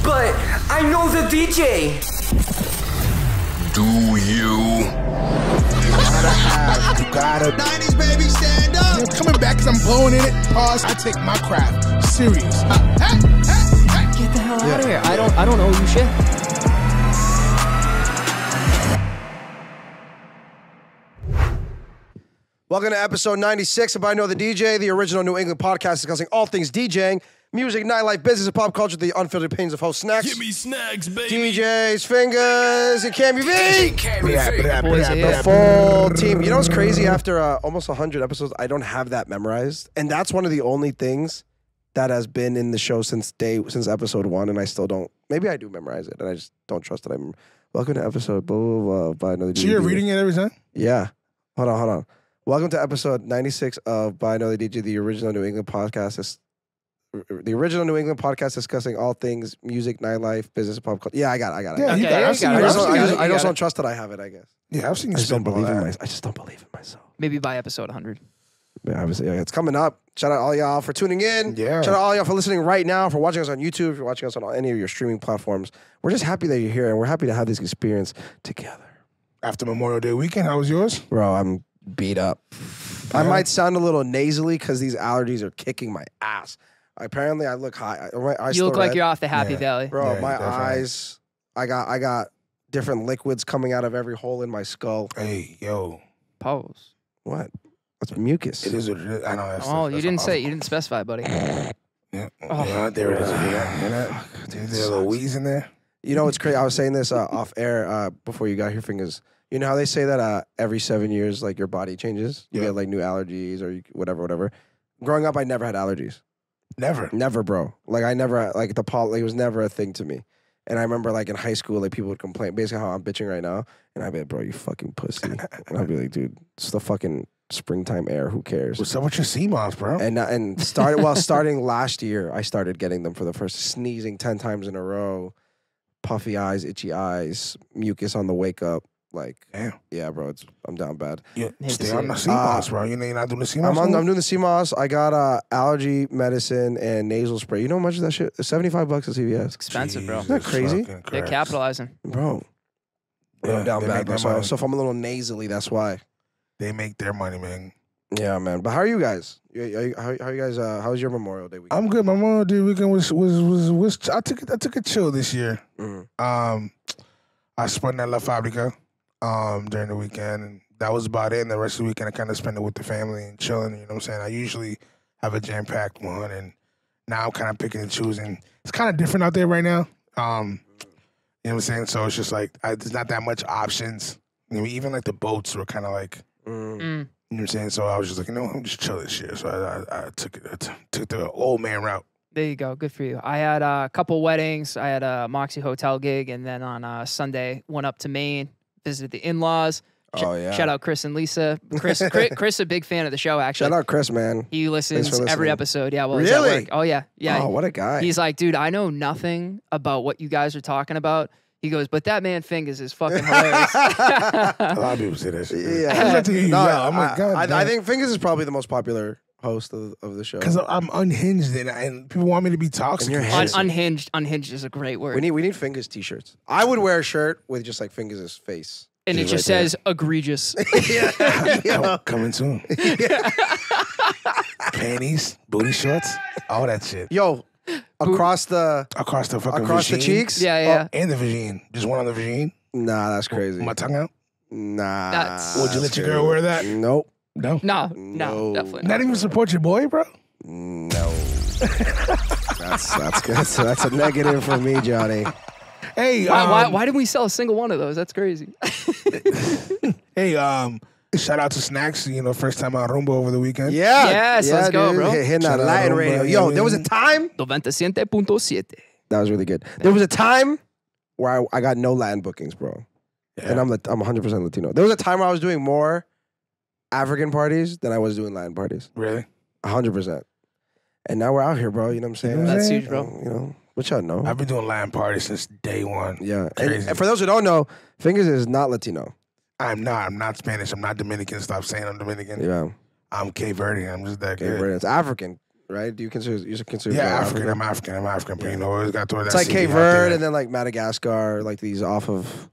But I know the DJ. Do you? You gotta 90s baby, stand up. I'm coming back because I'm blowing in it. Pause. I take my craft serious. Get the hell out of here. I don't owe you shit. Welcome to episode 96 of I Know the DJ, the original New England podcast discussing all things DJing, music, nightlife, business, and pop culture, the unfiltered opinions of host Snacks. Give me snacks, baby. DJ's Fingers and Cammy V. The Boys, full team. You know what's crazy? After almost 100 episodes, I don't have that memorized. And that's one of the only things that has been in the show since episode 1, and I still don't. Maybe I do memorize it, and I just don't trust that I remember. Welcome to episode blah, blah, blah, by Another DJ. So you're reading it every time? Yeah. Hold on. Welcome to episode 96 of By Another DJ, the original New England podcast. The original New England podcast discussing all things music, nightlife, business, and pop culture. Yeah, I got it. Yeah, you got it. I just don't trust that I have it, I guess. Yeah, I've seen you I just don't spend believe in that. I just don't believe in myself. Maybe by episode 100. Yeah, obviously, it's coming up. Shout out all y'all for tuning in. Yeah. Shout out all y'all for listening right now, for watching us on YouTube, if you're watching us on any of your streaming platforms. We're just happy that you're here, and we're happy to have this experience together. After Memorial Day weekend, how was yours? Bro, I'm beat up. I might sound a little nasally because these allergies are kicking my ass. Apparently, I look high. My eyes You look still like red. you're off the Happy Yeah. Valley. Bro, Yeah, my definitely. eyes. I got different liquids coming out of every hole in my skull. Hey, yo. Pose. What? That's mucus. It is what it is. I know that's Oh, you that's didn't awful. say. You didn't specify, buddy. Yeah, Oh. yeah, there it is. Hear that? Dude, There's a little wheeze in there. You know what's crazy? I was saying this off air before you got here, Fingers. You know how they say that every 7 years, like your body changes? You Yeah. get like new allergies or whatever. Growing up, I never had allergies. Never, bro. Like I never, like the pollen, it was never a thing to me. And I remember like in high school, like people would complain, basically how I'm bitching right now. And I'd be like, bro, you fucking pussy. And I'd be like, dude, it's the fucking springtime air. Who cares? What's up with your CMOS, bro? Starting last year, I started getting them for the first, sneezing 10 times in a row, puffy eyes, itchy eyes, mucus on the wake up. Like, Damn. yeah, bro, I'm down bad. Yeah, Hate to stay see on the it. CMOS, bro. You're not doing the CMOS? I'm doing the CMOS. I got allergy medicine and nasal spray. You know how much of that shit? $75 at CVS. Expensive, bro. Isn't that crazy? They're capitalizing. Bro. Yeah, I'm down they bad, make bro. their money. So if I'm a little nasally, that's why. They make their money, man. Yeah, man. But how are you guys? How you guys? How was your Memorial Day weekend? I'm good. My Memorial Day weekend was I took a chill this year. Mhm. I spun at La Fabrica during the weekend, and that was about it. And the rest of the weekend, I kind of spent it with the family and chilling. You know what I'm saying? I usually have a jam-packed one, and now I'm kind of picking and choosing. It's kind of different out there right now. You know what I'm saying? So it's just like there's not that much options. You know, even like the boats were kind of like, you know what I'm saying? So I was just like, I'm just chill this year. So I took the old man route. There you go. Good for you. I had a couple weddings. I had a Moxie Hotel gig, and then on Sunday, went up to Maine, visited the in-laws. Oh, yeah. Shout out Chris and Lisa. Chris, a big fan of the show, actually. Shout out Chris, man. He listens Thanks for every listening. episode. Yeah, well, he's at Really? work. Oh, yeah. Yeah. Oh, what a guy. He's like, dude, I know nothing about what you guys are talking about. He goes, but that man Fingers is fucking hilarious. A lot of people say that shit. Yeah. I just like to hear you No, yell. I'm like, God, I think Fingers is probably the most popular host of the show. because I'm unhinged and people want me to be toxic. And you're and handsome. shit. Unhinged is a great word. We need Fingers t-shirts. I would wear a shirt with just like Fingers' face. and it just says egregious. Coming soon. Panties, booty shorts, all that shit. Yo, across the Across the fucking across the vagine. cheeks. Yeah, yeah. And the vagine. Just one on the vagine. Nah, that's crazy. My tongue out. Nah. That's- Would you let that's your girl crazy. wear that? Nope. No. No, No. definitely Not not. even support your boy, bro? No. that's good. That's a negative for me, Johnny. Hey, Why didn't we sell a single one of those? That's crazy. hey, shout out to Snacks, first time on Rumba over the weekend. Yeah. Yes, yeah, let's go, dude. bro. Hitting that Shout out Latin Rumba, radio. you Yo, know there was a what time. 97.7. That was really good. There was a time where I got no Latin bookings, bro. Yeah. And I'm 100% Latino. There was a time where I was doing more African parties than I was doing Latin parties. Really? 100%. And now we're out here, bro. You know what I'm saying? That's huge, bro. You know, what y'all know. I've been doing Latin parties since day one. Yeah. Crazy. And for those who don't know, Fingers is not Latino. I'm not Spanish. I'm not Dominican. Stop saying I'm Dominican. Yeah. I'm Cape Verdean. I'm just that Okay, good. bro, it's African right? Do you consider Yeah, African. I'm African. But, you know, we got to throw that. It's like CB Cape out there. Verde and then like Madagascar, like these off of.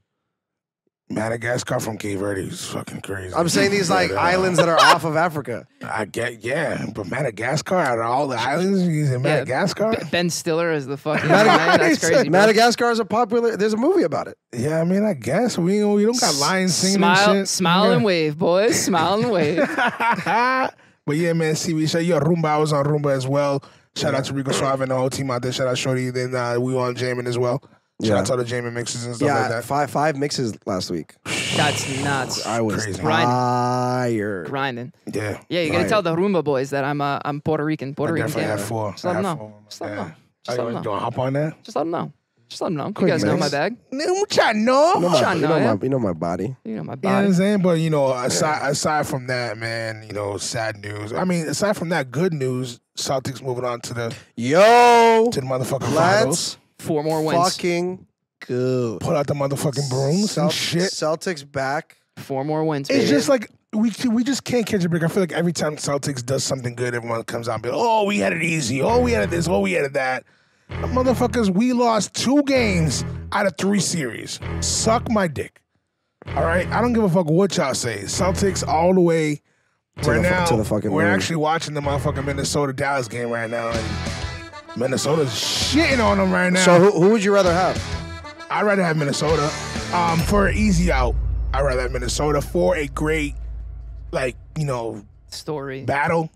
Madagascar from Cape Verde is fucking crazy. I'm saying these like islands that are off of Africa. I get, but Madagascar, out of all the islands, he's in Madagascar? Ben Stiller is the fucking lion. That's crazy. Madagascar is a popular, there's a movie about it. Yeah, I mean, I guess. We don't got lions singing and shit. Smile and wave, boys. Smile and wave. But yeah, man, CB, shout out Rumba. I was on Rumba as well. Shout out to Rico Suave and the whole team out there. Shout out Shorty. Then we were on Jamin as well. Shout out to all the Jamin mixes and stuff like that. Five mixes last week. That's nuts. I was Crazy. tired. Grinding. Yeah. Yeah, you gotta tell the Rumba boys that I'm Puerto Rican. I definitely have 4. Just let them know. Just let them know. Just let them know. Do I hop on that? Just let them know. Just let them know. You guys know my bag. No. You know my body. You know my You know what body. I'm saying? But, you know, aside from that, man, you know, sad news. I mean, aside from that, good news, Celtics moving on to the motherfucking finals. 4 more wins. Fucking good. Pull out the motherfucking brooms and shit. Celtics back. 4 more wins, baby. It's just like, we just can't catch a break. I feel like every time Celtics does something good, everyone comes out and be like, oh, we had it easy. Oh, we had this. Oh, we had that. Motherfuckers, we lost 2 games out of 3 series. Suck my dick. All right? I don't give a fuck what y'all say. Celtics all the way. Right now, we're actually watching the motherfucking Minnesota-Dallas game right now, and Minnesota's shitting on them right now. So who would you rather have? I'd rather have Minnesota. For an easy out, I'd rather have Minnesota. For a great, like, you know, battle.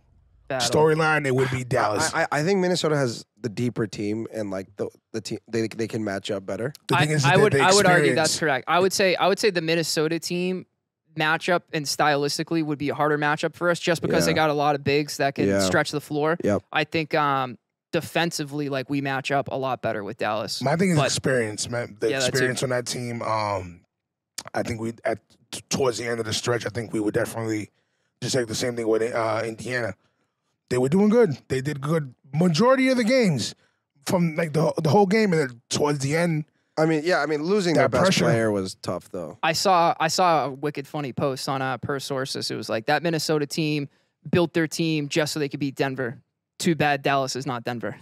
Storyline, it would be Dallas. I think Minnesota has the deeper team and like the team they can match up better. The thing is I would argue that's correct. I would say the Minnesota team matchup and stylistically would be a harder matchup for us just because they got a lot of bigs that can stretch the floor. Yep. I think defensively, like, we match up a lot better with Dallas. My thing is experience, man. The experience on that team. I think towards the end of the stretch, I think we would definitely just take the same thing with Indiana. They were doing good. They did good majority of the games from like the whole game, and then towards the end. I mean, losing their best player was tough, though. I saw a wicked funny post on Per Sources. It was like, that Minnesota team built their team just so they could beat Denver. Too bad Dallas is not Denver.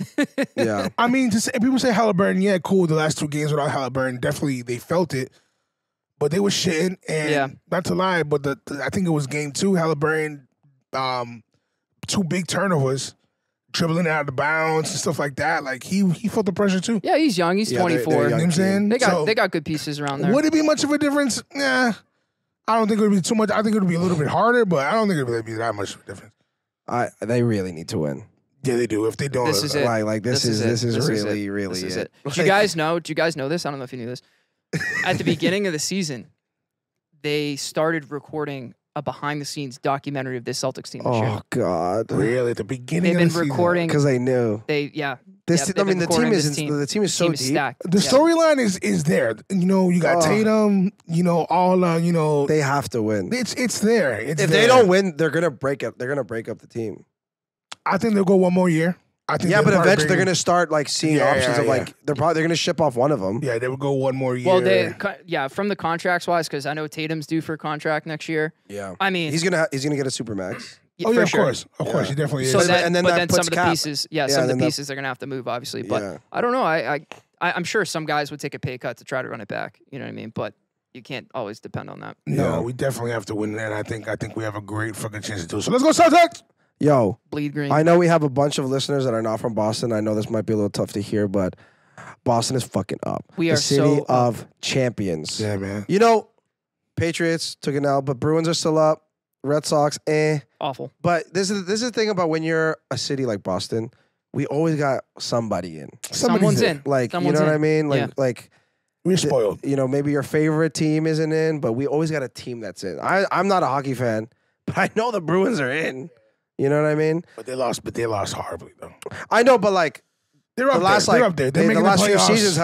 Yeah. I mean, people say Halliburton, yeah, cool. The last 2 games without Halliburton, definitely they felt it. But they were shitting, and not to lie, but I think it was game 2, Halliburton, 2 big turnovers, dribbling out of bounds and stuff like that. Like, he felt the pressure too. Yeah, he's young. He's 24. You know what I'm saying? They got good pieces around there. Would it be much of a difference? Nah. I don't think it would be too much. I think it would be a little bit harder, but I don't think it would be that much of a difference. They really need to win. Yeah, they do. If they don't, this is it. This is really it. Do you guys know this? I don't know if you knew this. At the beginning of the season, they started recording a behind-the-scenes documentary of this Celtics team this year. Oh God! Really? At the beginning, they've been recording because they knew. The team is so deep. Stacked. The storyline is there. You know, you got Tatum. You know, all. You know, they have to win. It's there. If they don't win, they're gonna break up. They're gonna break up the team. I think they'll go one more year. I think. Yeah, but eventually they're gonna start like seeing options of like they're gonna ship off one of them. Yeah, they would go one more year. Well, from the contracts wise, because I know Tatum's due for a contract next year. Yeah, I mean, he's gonna get a supermax. Of course, he definitely is. So then some of the cap. pieces, some of the pieces they're gonna have to move, obviously. But I don't know. I'm sure some guys would take a pay cut to try to run it back. You know what I mean? But you can't always depend on that. No, we definitely have to win that. I think we have a great fucking chance to do it. So let's go Celtics. Yo, bleed green. I know we have a bunch of listeners that are not from Boston. I know this might be a little tough to hear, but Boston is fucking up. We are the city of champions. Yeah, man. You know, Patriots took an L, but Bruins are still up. Red Sox, awful. But this is the thing about when you're a city like Boston, we always got somebody in. Someone's in. Like, you know what I mean? Like we're spoiled. You know, maybe your favorite team isn't in, but we always got a team that's in. I'm not a hockey fan, but I know the Bruins are in. You know what I mean? But they lost horribly though. I know, but like they're up there. They're up there. The last few seasons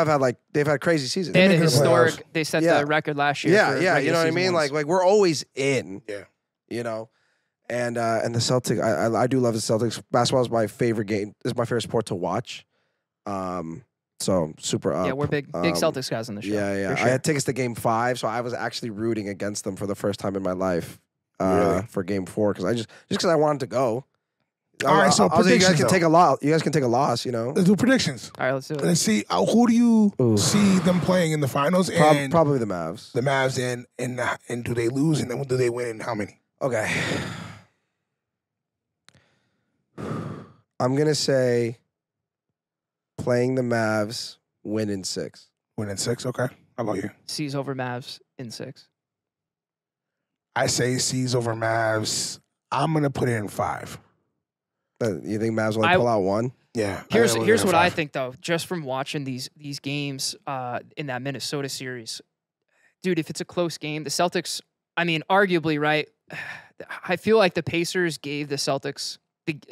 they've had crazy seasons. They had a historic. They set the record last year. Yeah, you know what I mean? Like we're always in. Yeah. You know, and the Celtics. I do love the Celtics. Basketball is my favorite game. Is my favorite sport to watch. So super up. Yeah, we're big Celtics guys on the show. Yeah. Sure. I had tickets to Game 5, so I was actually rooting against them for the first time in my life. Really? For Game 4 because because I wanted to go. All right, so you guys predictions, can though. take a lot. You guys can take a loss. You know, Let's do predictions. All right, let's do it. Let's see. Who do you see them playing in the finals? And probably the Mavs. The Mavs, and do they lose? And then do they win? And how many? Okay. I'm gonna say playing the Mavs, win in 6. Win in 6. Okay. How about you? C's over Mavs in 6. I say C's over Mavs. I'm gonna put it in 5. You think Mavs only pull out 1? Yeah. Here's what I think though, just from watching these games in that Minnesota series, dude. If it's a close game, the Celtics. I mean, arguably, right? I feel like the Pacers gave the Celtics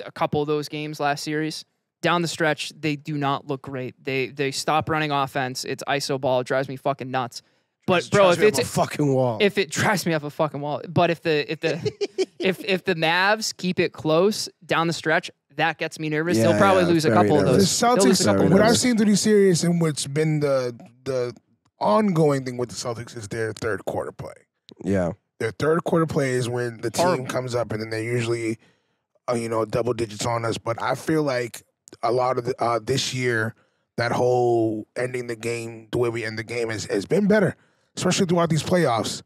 a couple of those games last series. Down the stretch, they do not look great. They stop running offense. It's ISO ball. It drives me fucking nuts. But bro, if it's a fucking wall, if it drives me up a fucking wall. But if the if the Mavs keep it close down the stretch, that gets me nervous. They'll probably lose a couple of those. The Celtics, what I've seen through these series and what's been the ongoing thing with the Celtics is their third quarter play. Yeah, their third quarter play is when the team comes up and then they're usually, double digits on us. But I feel like a lot of this year, that whole ending the game, the way we end the game has been better. Especially throughout these playoffs,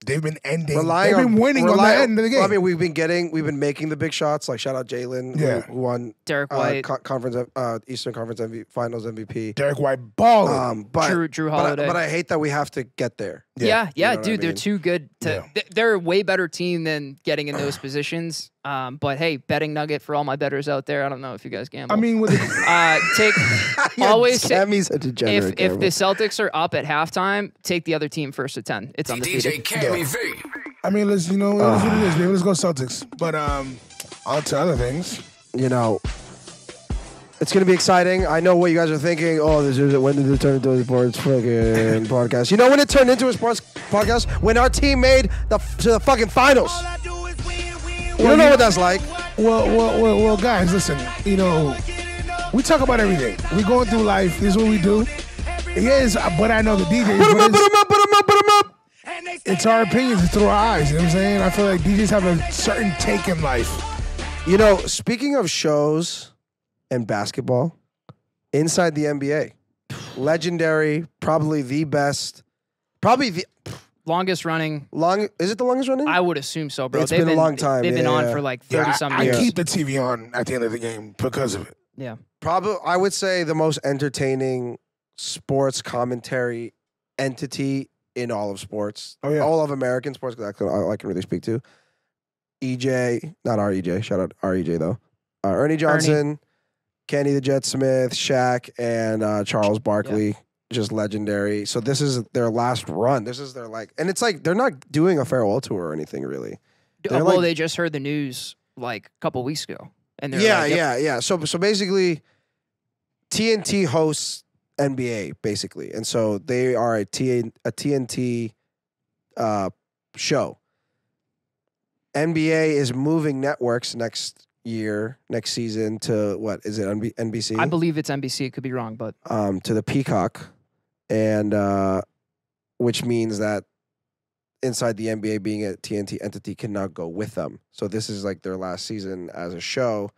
they've been winning on the end of the game. I mean, we've been making the big shots. Like shout out Jalen, who won Derek White, Eastern Conference Finals MVP. Derek White balling. Drew Holiday. But I hate that we have to get there. Yeah, dude, I mean? They're too good to. They're a way better team than getting in those positions. But hey, betting nugget for all my bettors out there. I don't know if you guys gamble. I mean, always Sammy's a degenerate. If the Celtics are up at halftime, take the other team first to 10. It's undefeated. DJ Cammy V. I mean, let's it is what it is, baby. Let's go Celtics. But on to other things. It's going to be exciting. I know what you guys are thinking. Oh, when did it turn into a sports fucking podcast? You know when it turned into a sports podcast? When our team made to the fucking finals. You don't know what that's like. Well, guys, listen. We talk about everything. We going through life. This is what we do. But I know the DJs. Put them up. It's our opinions. It's through our eyes. You know what I'm saying? I feel like DJs have a certain take in life. Speaking of shows and basketball, inside the NBA, legendary, probably the best, longest running. Is it the longest running? I would assume so, bro. It's been a long time. They've been on for like 30-something years. I keep the TV on at the end of the game because of it. Yeah. Probably, I would say the most entertaining sports commentary entity in all of sports. Oh, yeah. All of American sports, because I can really speak to. EJ, not our EJ, shout out our EJ though. Ernie Johnson, Kenny the Jet Smith, Shaq, and Charles Barkley. Yeah. Just legendary. So this is their last run. This is their and it's like they're not doing a farewell tour or anything really. They just heard the news like a couple weeks ago, and they're yeah. So basically, TNT hosts NBA basically, and so they are a TNT show. NBA is moving networks next season to what is it? NBC? I believe it's NBC. It could be wrong, but to the Peacock, and which means that inside the NBA being a TNT entity cannot go with them. So this is like their last season as a show,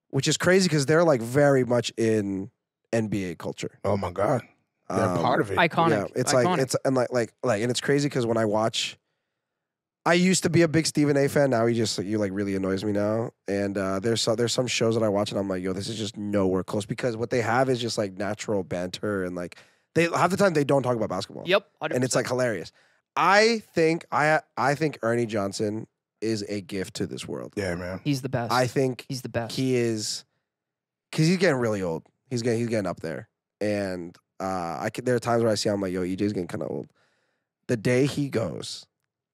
which is crazy because they're like very much in NBA culture. Oh my god, they're part of it. Iconic. Yeah, it's iconic. like it's and and it's crazy because when I watch. I used to be a big Stephen A. fan. Now he really annoys me now. And there's some shows that I watch and I'm like, yo, this is just nowhere close because what they have is just like natural banter and like they half the time they don't talk about basketball. Yep, 100%. And it's like hilarious. I think Ernie Johnson is a gift to this world. Yeah, man. He's the best. I think he's the best. He is because he's getting really old. He's getting up there, and there are times where I see him like, yo, EJ's getting kind of old. The day he goes.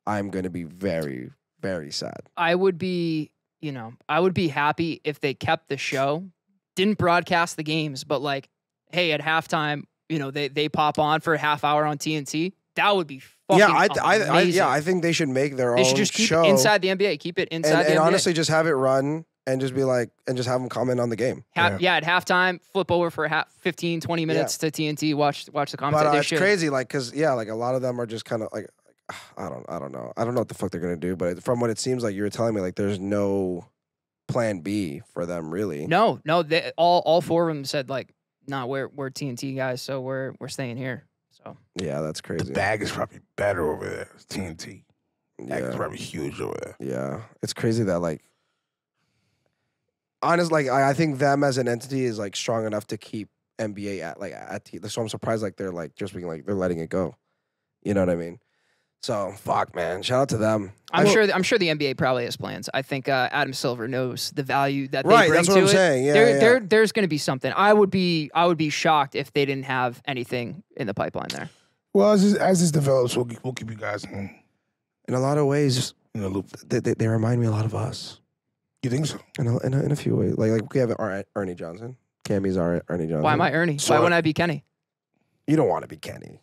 I'm going to be very, very sad. I would be happy if they kept the show, didn't broadcast the games, but like, hey, at halftime, they pop on for a half hour on TNT. That would be fucking amazing. I think they should make their own show. They should just keep it inside the NBA. Keep it inside the NBA. And honestly, just have it run and just be like, and just have them comment on the game. At halftime, flip over for 15, 20 minutes to TNT, watch the commentary. But it's crazy, because a lot of them are just kind of like, I don't know. I don't know what the fuck they're gonna do, but from what it seems like you were telling me, like there's no plan B for them, really. No, they, all four of them said like, "Nah, we're TNT guys, so we're staying here." So Yeah, that's crazy. The bag is probably better over there. It's TNT. Bag is Yeah, probably huge over there. yeah. It's crazy that like, honestly, like I think them as an entity is like strong enough to keep NBA at. So I'm surprised like they're like just being like they're letting it go. You know what I mean? So fuck, man. Shout out to them. I'm sure the NBA probably has plans. I think Adam Silver knows the value that they Right, bring that's what to I'm it. saying. Yeah, There's going to be something. I would be shocked if they didn't have anything in the pipeline there. Well, as this develops, we'll keep you guys in In a lot of ways, the loop. they remind me a lot of us. You think so? In a few ways, like we have Ernie Johnson. Cammy's Ernie Johnson. Why am I Ernie? Why wouldn't I be Kenny? You don't want to be Kenny.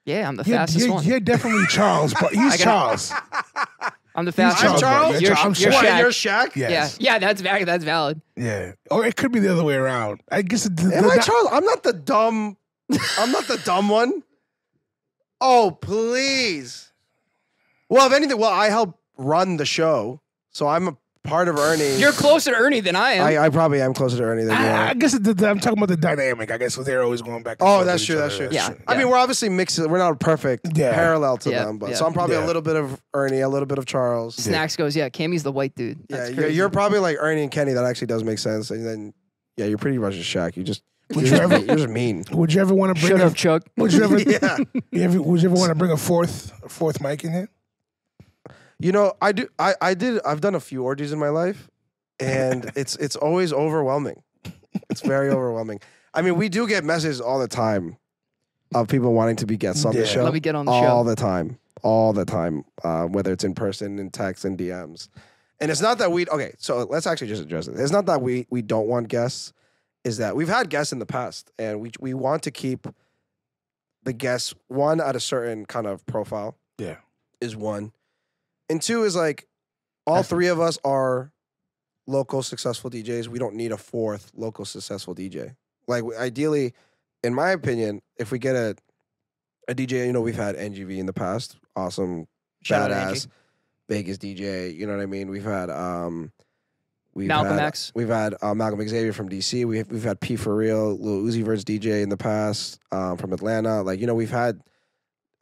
Yeah, I'm the fastest one. You're definitely Charles, but he's Charles. I'm the fastest. I'm Charles. You're I'm Shaq. What, you're Shaq? Yes. Yeah, that's valid. Yeah. Or it could be the other way around. I guess. Am I Charles? I'm not the dumb. I'm not the dumb one. Oh, please. Well, if anything, I help run the show, so I'm a part of Ernie. You're closer to Ernie than I am. I probably am closer to Ernie than you are. I guess I'm talking about the dynamic. I guess they're always going back. And Oh, forth that's with true. each That's other. true. Yeah. I mean, we're obviously mixed. We're not perfect parallel to them, but so I'm probably a little bit of Ernie, a little bit of Charles. Snacks goes, yeah, Cammy's the white dude. Yeah, That's crazy. you're probably like Ernie and Kenny. That actually does make sense. And then, yeah, you're pretty much a Shaq. You're just mean. Would you ever want to bring? Shut up, Chuck. Would you ever? Yeah. Would you ever want to bring a fourth mic in here? You know, I do. I did. I've done a few orgies in my life, and it's always overwhelming. It's very overwhelming. I mean, we do get messages all the time of people wanting to be guests on the show. Let me get on the show. All the time. Whether it's in person, in text, and DMs. And it's not that we. Okay, so let's actually just address it. It's not that we don't want guests. Is that we've had guests in the past, and we want to keep the guests, one, at a certain kind of profile. Yeah. Is one. And two is like, all three of us are local successful DJs. We don't need a fourth local successful DJ. Like, ideally, in my opinion, if we get a DJ, you know, we've had NGV in the past. Awesome, Shout out badass, Vegas DJ. You know what I mean? We've had Malcolm X. We've had Malcolm Xavier from DC. We've had P for Real, Lil Uzi Vert's DJ in the past from Atlanta. Like, you know, we've had.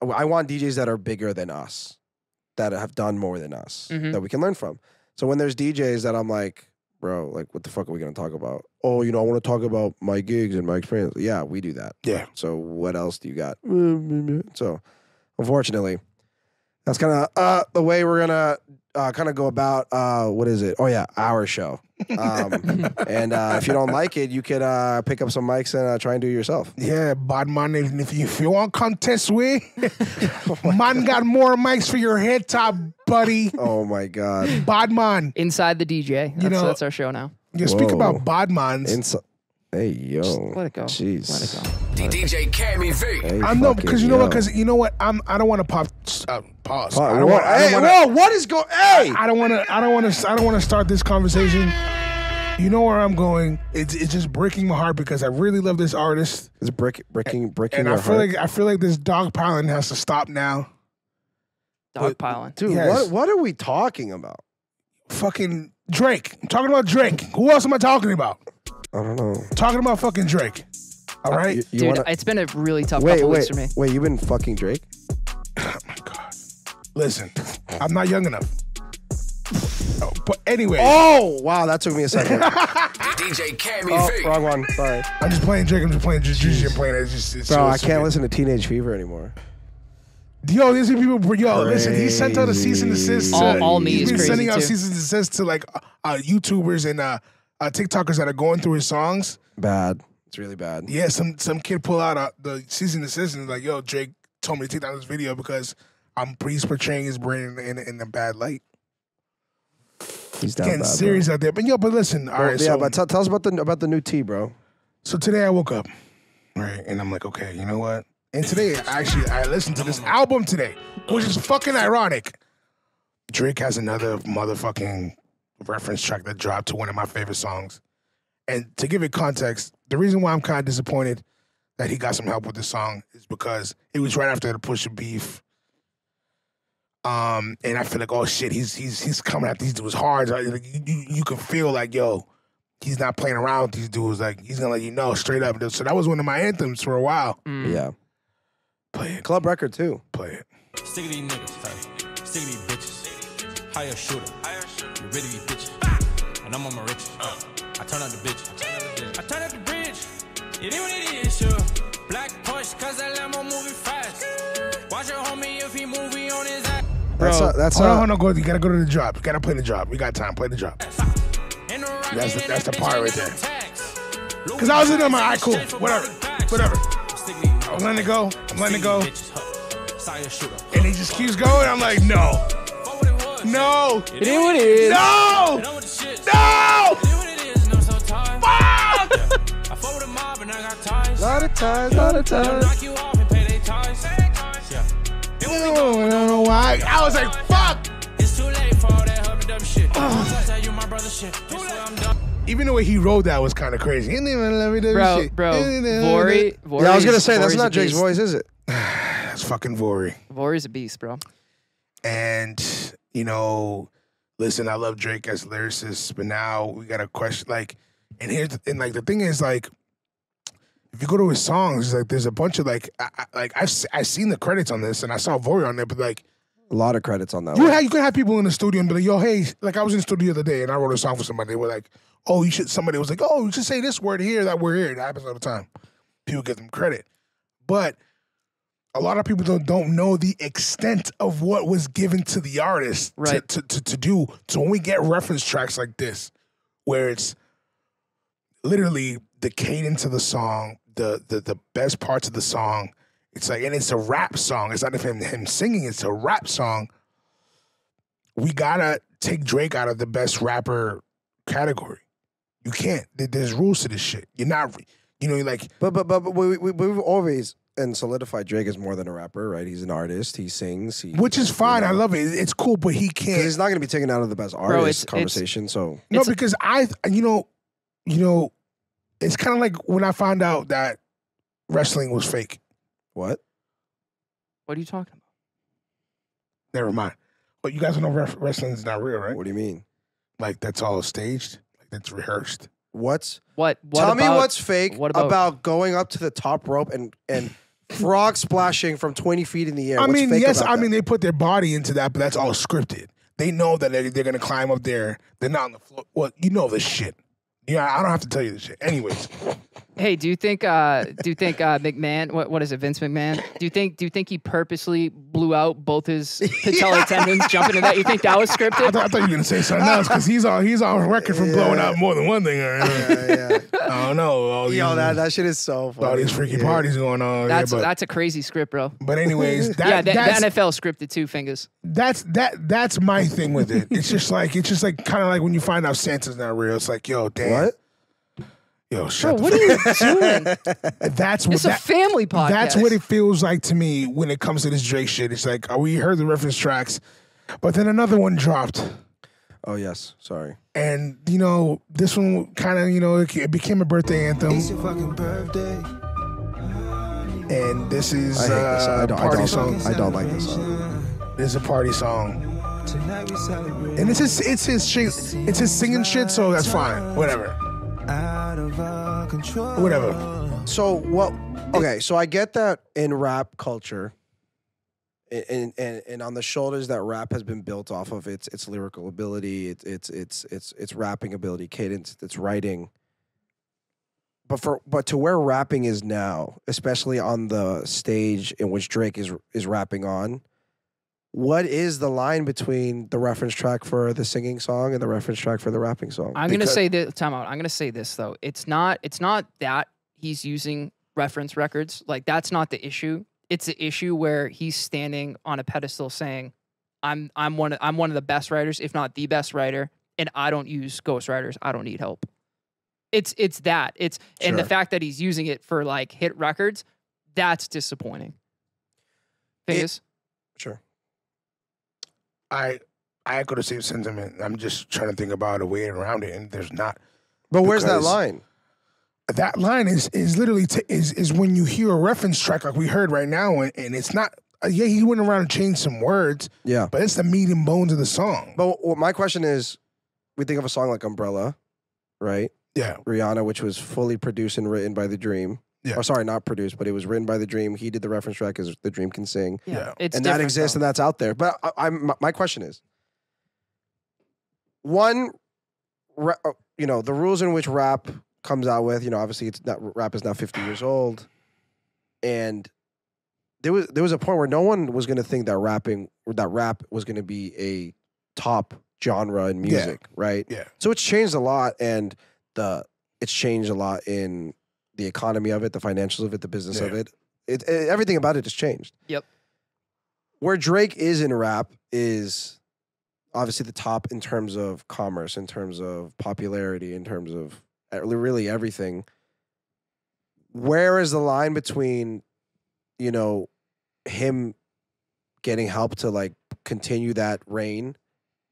I want DJs that are bigger than us, that have done more than us, that we can learn from. So when there's DJs that I'm like, bro, like, what the fuck are we gonna talk about? Oh, you know, I want to talk about my gigs and my experience. Yeah, we do that. Yeah. So what else do you got? So, unfortunately, that's kind of the way we're gonna kind of go about. What is it? Oh yeah, our show. And if you don't like it, you could pick up some mics and try and do it yourself. Yeah, bad man. If you want contest with, man got more mics for your head top, buddy. Oh my god, Bad man. Inside the DJ. That's our show now. You speak about bad mans. Hey yo, Just let it go. Jeez. Let it go. DJ Cammy V. Hey, I know because you know what? yo. Because you know what? I don't want to pause. What is going? Hey, I don't want to start this conversation. You know where I'm going. It's just breaking my heart because I really love this artist. it's breaking And your heart. I feel like this dogpiling has to stop now. Dogpiling. Dude, Yes. what are we talking about? Fucking Drake. I'm talking about Drake. Who else am I talking about? I don't know. Talking about fucking Drake. All right. You Dude, wanna, it's been a really tough couple weeks for me. wait, you've been fucking Drake? Oh my god. Listen, I'm not young enough. Oh, but anyway, Oh, wow, that took me a second. DJ Cammy Oh, V. wrong one. Sorry. I'm just playing Drake. I'm just playing Juicy. I'm playing it. It's Bro, I so can't good. listen to Teenage Fever anymore. Yo, these are people. Yo, listen. He sent out a cease and desist. All me He's is been crazy, sending out too. cease and desist to like YouTubers and TikTokers that are going through his songs. Bad. It's really bad. Yeah, some kid pull out the cease and desist and is like, yo, Drake told me to take down this video because he's portraying his brand in a bad light. He's down Getting bad, serious out there. But but listen. All right. yeah, So, but tell us about the new tea, bro. so today I woke up, right, and I'm like, okay, you know what? And today, I listened to this album today, which is fucking ironic. Drake has another motherfucking reference track that dropped to one of my favorite songs. And to give it context, the reason why I'm kind of disappointed that he got some help with this song is because it was right after the Pusha Beef And I feel like, oh shit, he's coming at these dudes hard. Like, you can feel like, yo, he's not playing around with these dudes. Like, he's gonna let you know straight up. So that was one of my anthems for a while. Yeah. Play it. Club record too. Play it. Stick of these niggas, stick of these bitches. Hire a shooter, you really be bitches. And I'm on my riches. I turn up the bitch. I turn up the bridge. It is what it is, sure. Black Porsche, cause that Lambo moving fast. Watch your homie if he moving on his ass. Hold on, go. You gotta go to the drop. You gotta play the drop. We got time. Play the drop. That's the part right there. Cause I was in there, I'm like, all right, cool, whatever. I'm letting it go. And he just keeps going. I'm like, no. It is what it is. No. Fuck. Lot of ties. I don't know why. I was like, fuck. It's too late for all that hubbing dumb shit. I'll tell you my brother shit. I'm done. Even the way he wrote that was kind of crazy. He didn't even let me do shit. Bro, Vori. Yeah, I was gonna say that's not Drake's voice, is it? That's fucking Vori. Vori's a beast, bro. And listen, I love Drake as a lyricist, but now we got a question. Like, and the thing is, like, if you go to his songs, like, there's a bunch of I've seen the credits on this, and I saw Vori on there, but like. A lot of credits on that You one. can have people in the studio and be like, yo, hey, like I was in the studio the other day and I wrote a song for somebody. They were like, oh, somebody was like, oh, you should say this word here, that word here. It happens all the time. People give them credit. But a lot of people don't know the extent of what was given to the artist to do. So when we get reference tracks like this, where it's literally the cadence of the song, the best parts of the song, it's like, and it's a rap song. It's not even him singing. It's a rap song. We gotta take Drake out of the best rapper category. You can't. There's rules to this shit. You're not, like. But we've always solidified Drake as more than a rapper, right? He's an artist. He sings. Which is fine. I love it. It's cool, but he can't. He's not gonna be taken out of the best artist conversation. No, because it's kind of like when I found out that wrestling was fake. What? What are you talking about? Never mind. But you guys know wrestling is not real, right? What do you mean? Like, that's all staged? Like, that's rehearsed? What Tell me what's fake about going up to the top rope and frog splashing from 20 feet in the air. What's fake about that? They put their body into that, but that's all scripted. They know that they're going to climb up there. They're not on the floor. Well, you know this shit. Yeah, I don't have to tell you this shit. Anyways. Hey, do you think McMahon, what is it, Vince McMahon? Do you think he purposely blew out both his patellar tendons jumping in that? You think that was scripted? I thought you were gonna say something else because he's on record for blowing out more than one thing. Yeah. I don't know. That shit is so funny. All these freaky parties going on. That's a crazy script, bro. But anyways, the NFL scripted too, fingers. That's my thing with it. It's just like kind of like when you find out Santa's not real. It's like, yo, damn. What? Yo, shut Bro, what are you doing? It's a family podcast. That's what it feels like to me when it comes to this Drake shit. It's like, we heard the reference tracks, but then another one dropped. Oh, yes. Sorry. And, this one kind of, it became a birthday anthem. It's your fucking birthday. And this is a party song. I don't like this song. This is a party song. And it's his singing shit, so that's fine. Whatever. Out of our control. Whatever. So what? Okay, so I get that in rap culture, and on the shoulders that rap has been built off of its lyrical ability, its rapping ability, cadence, its writing. But to where rapping is now, especially on the stage in which Drake is rapping on, what is the line between the reference track for the singing song and the reference track for the rapping song? I'm gonna say this. Time out. I'm gonna say this though. It's not that he's using reference records. Like, that's not the issue. It's the issue where he's standing on a pedestal saying, "I'm one of the best writers, if not the best writer, and I don't use ghostwriters. I don't need help." It's that. And the fact that he's using it for like hit records, that's disappointing. Fingers? Sure. I echo the same sentiment. I'm just trying to think about a way around it, and there's not. But where's that line? That line is literally is when you hear a reference track like we heard right now, and it's not Yeah, he went around and changed some words. Yeah. But it's the meat and bones of the song. But my question is, we think of a song like Umbrella, right? Yeah. Rihanna, which was fully produced and written by The Dream. Yeah. Or sorry, not produced, but it was written by The Dream. He did the reference track as The Dream Can Sing. Yeah. It's And that different, exists though. and that's out there. But my question is, one, the rules in which rap comes out with, obviously it's not, rap is now 50 years old. And there was a point where no one was going to think that rap was going to be a top genre in music, right? Yeah. So it's changed a lot, and it's changed a lot in the economy of it, the financials of it, the business of it. Everything about it has changed. Yep. Where Drake is in rap is obviously the top in terms of commerce, in terms of popularity, in terms of really everything. Where is the line between, him getting help to like continue that reign,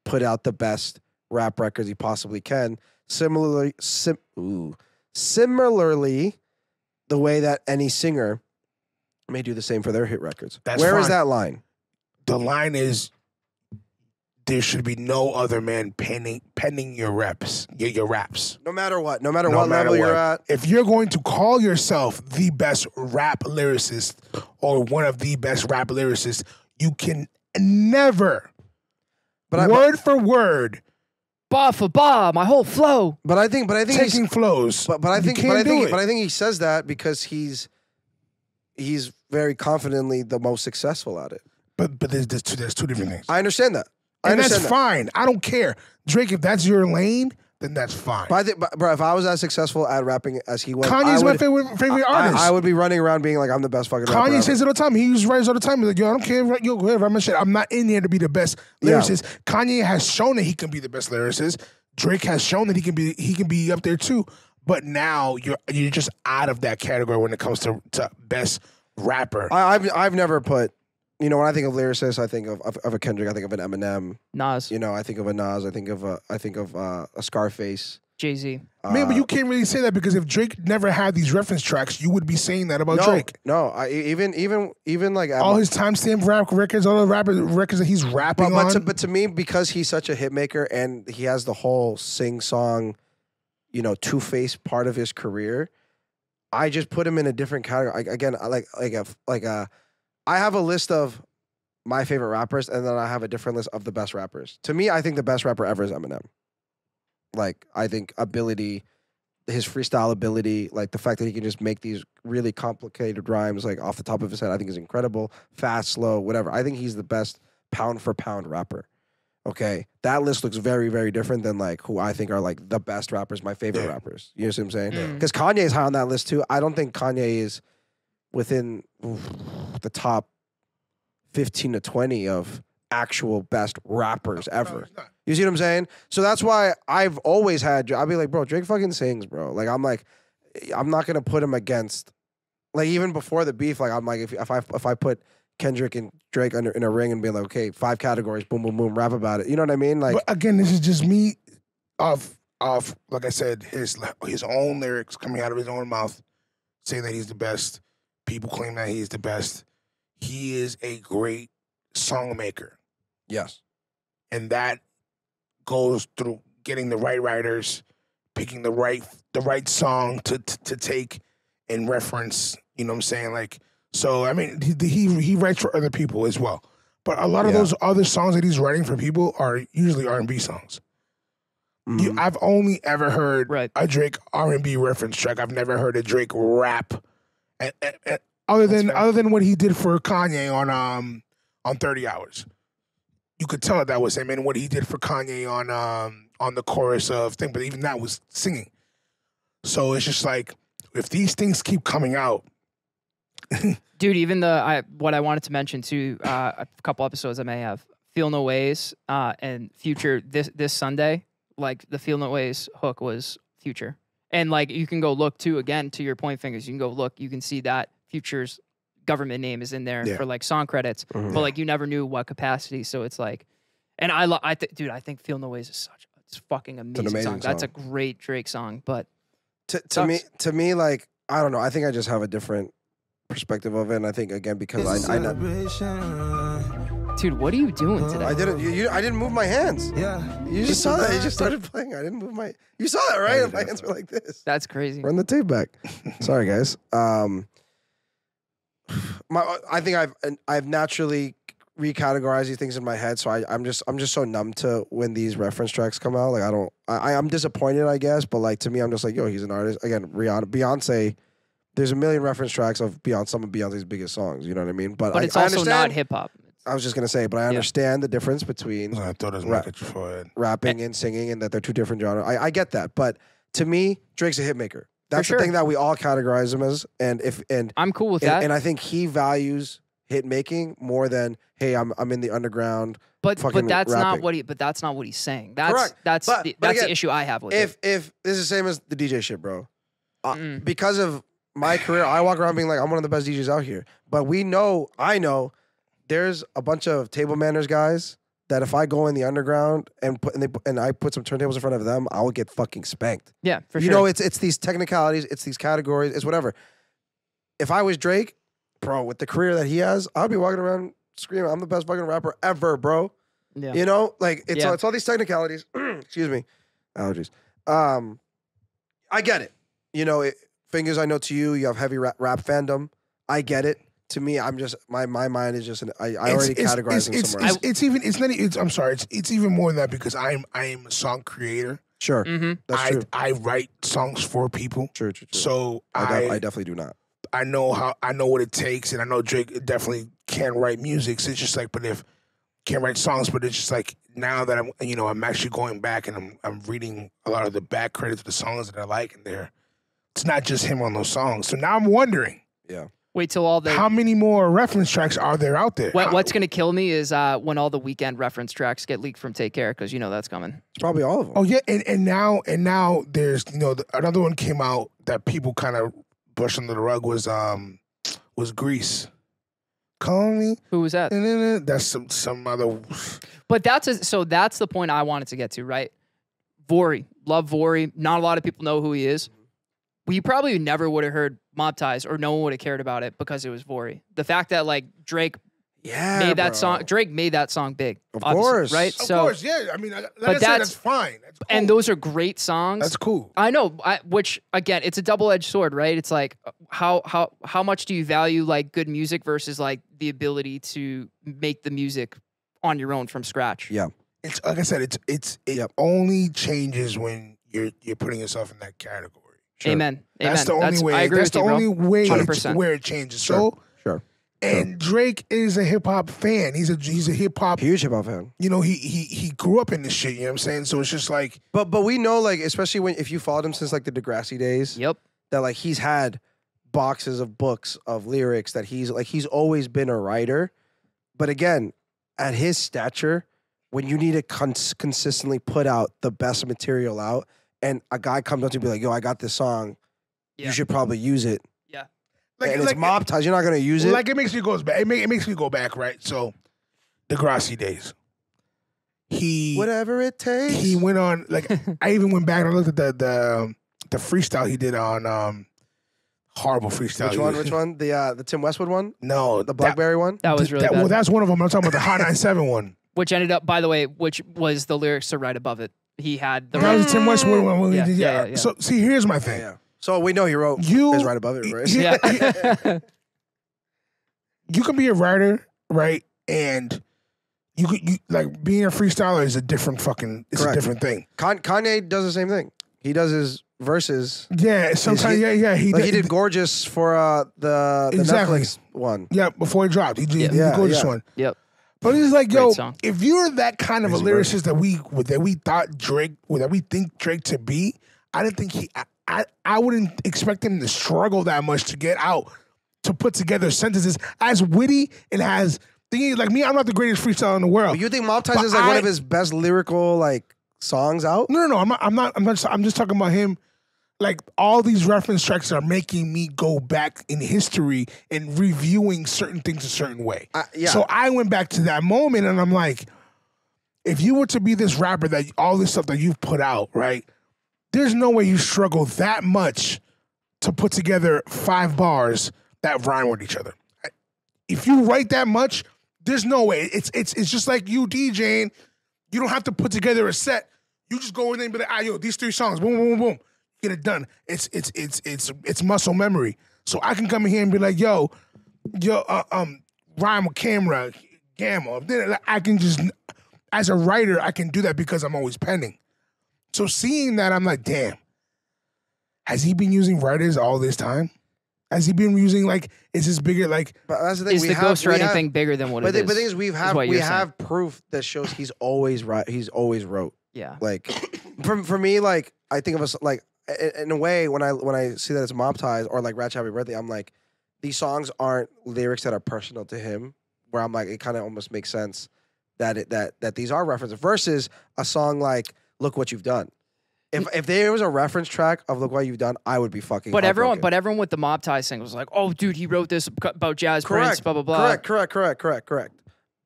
put out the best rap records he possibly can? Similarly, the way that any singer may do the same for their hit records. Where is fine. that line? The line is there should be no other man penning your raps. No matter what level you're at. If you're going to call yourself the best rap lyricist or one of the best rap lyricists, you can never, word for word, bar for bar, my whole flow. But I think taking flows. But I think he says that because he's very confidently the most successful at it. But there's two different things. I understand that. And that's fine. I don't care. Drake, if that's your lane, then that's fine. But I think, bro, if I was as successful at rapping as he was, Kanye's my favorite artist. I would be running around being like, I'm the best fucking rapper. Kanye says it all the time. He writes all the time. He's like, yo, I don't care. Yo, go ahead, write my shit. I'm not in here to be the best lyricist. Yeah. Kanye has shown that he can be the best lyricist. Drake has shown that he can be up there too. But now you're just out of that category when it comes to best rapper. I've never put. When I think of lyricists, I think of a Kendrick. I think of an Eminem. Nas. I think of a Nas. I think of a Scarface. Jay-Z. Man, but you can't really say that because if Drake never had these reference tracks, you would be saying that about Drake. No, even like all his timestamp rap records, all the records that he's rapping on. But to me, because he's such a hit maker and he has the whole sing song, two-faced part of his career, I just put him in a different category. Again, I have a list of my favorite rappers, and then I have a different list of the best rappers. To me, I think the best rapper ever is Eminem. Like, I think his freestyle ability, like the fact that he can just make these really complicated rhymes, like off the top of his head, I think is incredible. Fast, slow, whatever. I think he's the best pound for pound rapper. Okay, that list looks very, very different than like who I think are like the best rappers, my favorite rappers. You know what I'm saying? Because Kanye is high on that list too. I don't think Kanye is within the top 15 to 20 of actual best rappers ever. You see what I'm saying? So that's why I've always had, I'll be like, bro, Drake fucking sings, bro. Like, I'm not going to put him against, like, even before the beef, like, I'm like, if I put Kendrick and Drake in a ring and be like, okay, 5 categories, boom, boom, boom, rap about it. You know what I mean? Like, but again, this is just me of like I said, his own lyrics coming out of his own mouth, saying that he's the best. People claim that he's the best. He is a great song maker. Yes. And that goes through getting the right writers, picking the right song to take and reference, you know what I'm saying? Like, so, I mean, he writes for other people as well. But a lot of those other songs that he's writing for people are usually R&B songs. Mm-hmm. I've only ever heard a Drake R&B reference track. I've never heard a Drake rap. And other than what he did for Kanye on 30 Hours, you could tell that was him, and what he did for Kanye on the chorus of thing, but even that was singing. So it's just like, if these things keep coming out, dude. Even what I wanted to mention too, a couple episodes I may have, Feel No Ways and Future this Sunday, like the Feel No Ways hook was Future. And like you can go look too, again, to your point fingers, you can go look, you can see that Future's government name is in there for like song credits, but like you never knew what capacity. So it's like, and I think Feel No Ways is it's fucking amazing song. That's a great Drake song. But to me, like, I don't know. I think I just have a different perspective of it, and I think again because I Dude, what are you doing today? I didn't move my hands. Yeah. You just saw that. You just started playing. I didn't move my. You saw that, right? My hands were like this. That's crazy. Run the tape back. Sorry, guys. I think I've naturally recategorized these things in my head, so I'm just so numb to when these reference tracks come out. Like I'm disappointed, I guess, but like to me, I'm just like, yo, he's an artist. Again, Rihanna, Beyonce. There's a million reference tracks of some of Beyonce's biggest songs. You know what I mean? But it's I also understand, not hip hop. I was just gonna say, but I understand the difference between I thought it was at your forehead. rapping and singing, and that they're two different genres. I get that, but to me, Drake's a hit maker. That's sure. the thing that we all categorize him as, and I'm cool with that. And I think he values hit making more than hey, I'm in the underground. But that's rapping. not what he's saying. That's Correct. that's But the again, issue I have with it. If this is the same as the DJ shit, bro, because of my career, I walk around being like I'm one of the best DJs out here. But I know. There's a bunch of table manners guys that if I go in the underground and I put some turntables in front of them, I will get fucking spanked. Yeah, for sure. You know, it's these technicalities, it's these categories, it's whatever. If I was Drake, bro, with the career that he has, I'd be walking around screaming, I'm the best fucking rapper ever, bro. Yeah. You know, like it's all these technicalities. Excuse me, allergies. I get it. You know, fingers I know to you. You have heavy rap fandom. I get it. To me, I'm just my mind is just I already categorize him somewhere else. It's even more than that because I am a song creator. Sure, that's true. I write songs for people. True. So I definitely do not. I know what it takes, and I know Drake definitely can write music. So it's just like, but if can't write songs, but it's just like now that I'm actually going back and I'm reading a lot of the back credits of the songs that I like, and it's not just him on those songs. So now I'm wondering. Yeah. Wait till all the how many more reference tracks are there out there? What's going to kill me is when all the weekend reference tracks get leaked from Take Care because that's coming. It's probably all of them. Oh yeah, and now there's another one came out that people kind of brushed under the rug was Grease. Call me. Who was that? That's some other. But that's the point I wanted to get to, right? Vori, love Vori. Not a lot of people know who he is. We probably never would have heard Mob Ties, or no one would have cared about it because it was Vori. The fact that Drake made that song, Drake made that song big. Of course, Of right? course, yeah. I mean, that's fine. That's cool. And those are great songs. That's cool. I know. Which again, it's a double-edged sword, right? It's like how much do you value good music versus the ability to make the music on your own from scratch? Yeah. It's like I said. It only changes when you're putting yourself in that category. Sure. Amen. That's the only way. I agree that's with the you, only way 100%. where it changes. Sure. And Drake is a hip hop fan. He's a hip hop huge hip hop fan. He grew up in this shit. You know what I'm saying? So it's just like. But we know especially if you followed him since the Degrassi days. Yep. That he's had boxes of books of lyrics that he's always been a writer. But again, at his stature, when you need to consistently put out the best material out. And a guy comes up to you and be like, yo, I got this song. Yeah. You should probably use it. Yeah. And it's Mob Ties. You're not going to use it? It makes me go back. It makes me go back, right? So, the Degrassi days. Whatever it takes. He went on, I even went back and I looked at the freestyle he did on, horrible freestyle. Which one? The Tim Westwood one? No. The Blackberry one? That was really bad. Well, that's one of them. I'm talking about the Hot 97 one. Which ended up, by the way, which was the lyrics to right above it. He had the. That was Tim Westwood one. Yeah. So, see, here's my thing. Yeah. So we know he wrote is right above it, right? Yeah. You can be a writer, right? And you being a freestyler is a different a different thing. Kanye does the same thing. He does his verses. Yeah, sometimes he did Gorgeous for the Netflix one. Yeah, before he dropped. He did the Gorgeous one. Yep. But it's like, yo, if you're that kind of a lyricist that we thought Drake, that we think Drake to be, I didn't think I wouldn't expect him to struggle that much to get out, to put together sentences as witty and as thinking like me. I'm not the greatest freestyler in the world. But you think Mob Ties is one of his best lyrical songs out? No. I'm just talking about him. All these reference tracks are making me go back in history and reviewing certain things a certain way. Yeah. So I went back to that moment and I'm like, if you were to be this rapper that all this stuff that you've put out, right? There's no way you struggle that much to put together 5 bars that rhyme with each other. If you write that much, there's no way. It's just like you DJing. You don't have to put together a set. You just go in there and be like, yo, these 3 songs, boom, boom, boom, boom. Get it done. It's muscle memory. So I can come in here and be like, yo, rhyme with camera, gamma. Then I can just, as a writer, I can do that because I'm always penning. So seeing that, I'm like, damn. Has he been using writers all this time? Has he been using is this bigger But that's the thing. Is the ghostwriting thing bigger than what it is? But the thing is, we have proof that shows he's always right. He's always wrote. Yeah. For me, I think of us in a way when I see that it's Mob Ties or Ratchet Happy Birthday, I'm like, these songs aren't lyrics that are personal to him. Where I'm like, it kind of almost makes sense that these are references versus a song like "Look What You've Done." If there was a reference track of "Look What You've Done," I would be fucking. But everyone with the Mob Ties thing was like, "Oh, dude, he wrote this about Jazz Prince, blah blah blah." Correct.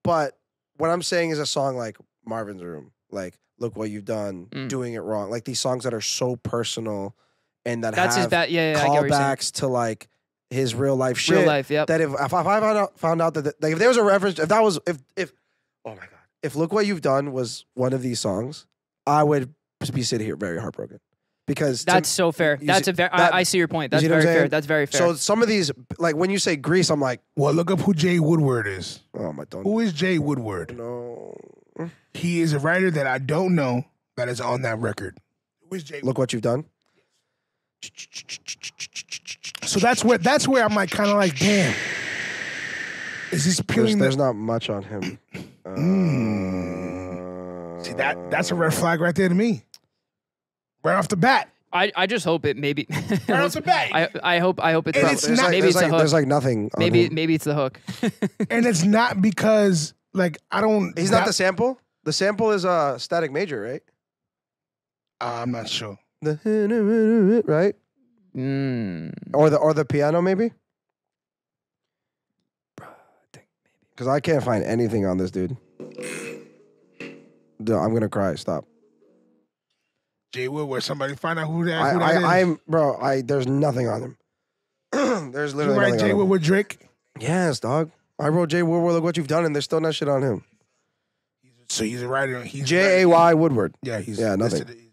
But what I'm saying is a song like Marvin's Room, "Look What You've Done," "Doing It Wrong," these songs that are so personal and that that's have callbacks to his real life shit. Real life, yep. That if I found out that if there was a reference, if oh my god, if "Look What You've Done" was one of these songs, I would be sitting here very heartbroken because that's so fair. I see your point. That's very fair. That's very fair. So some of these, when you say Grease, I'm like, well, look up who Jay Woodward is. Oh my god, who is Jay Woodward? No, he is a writer that I don't know that is on that record. Who is Jay? Look What You've Done. So that's where I'm kind of damn. Is this peeling? There's not much on him. See that's a red flag right there to me. Right off the bat. I just hope it maybe right off the bat. I hope it's maybe it's the hook. There's nothing. Maybe it's the hook. And it's not because I don't. He's not the sample. The sample is Static Major, right? I'm not sure. Right. Or the piano maybe. Because I can't find anything on this dude. I'm gonna cry. Stop. Jay Woodward, somebody find out who that is. There's nothing on him. There's literally you write nothing Jay on Woodward Drake? Yes, dog. I wrote Jay Woodward, Look What You've Done, and there's still no shit on him. So he's a writer. J-A-Y Woodward. Yeah, he's nothing.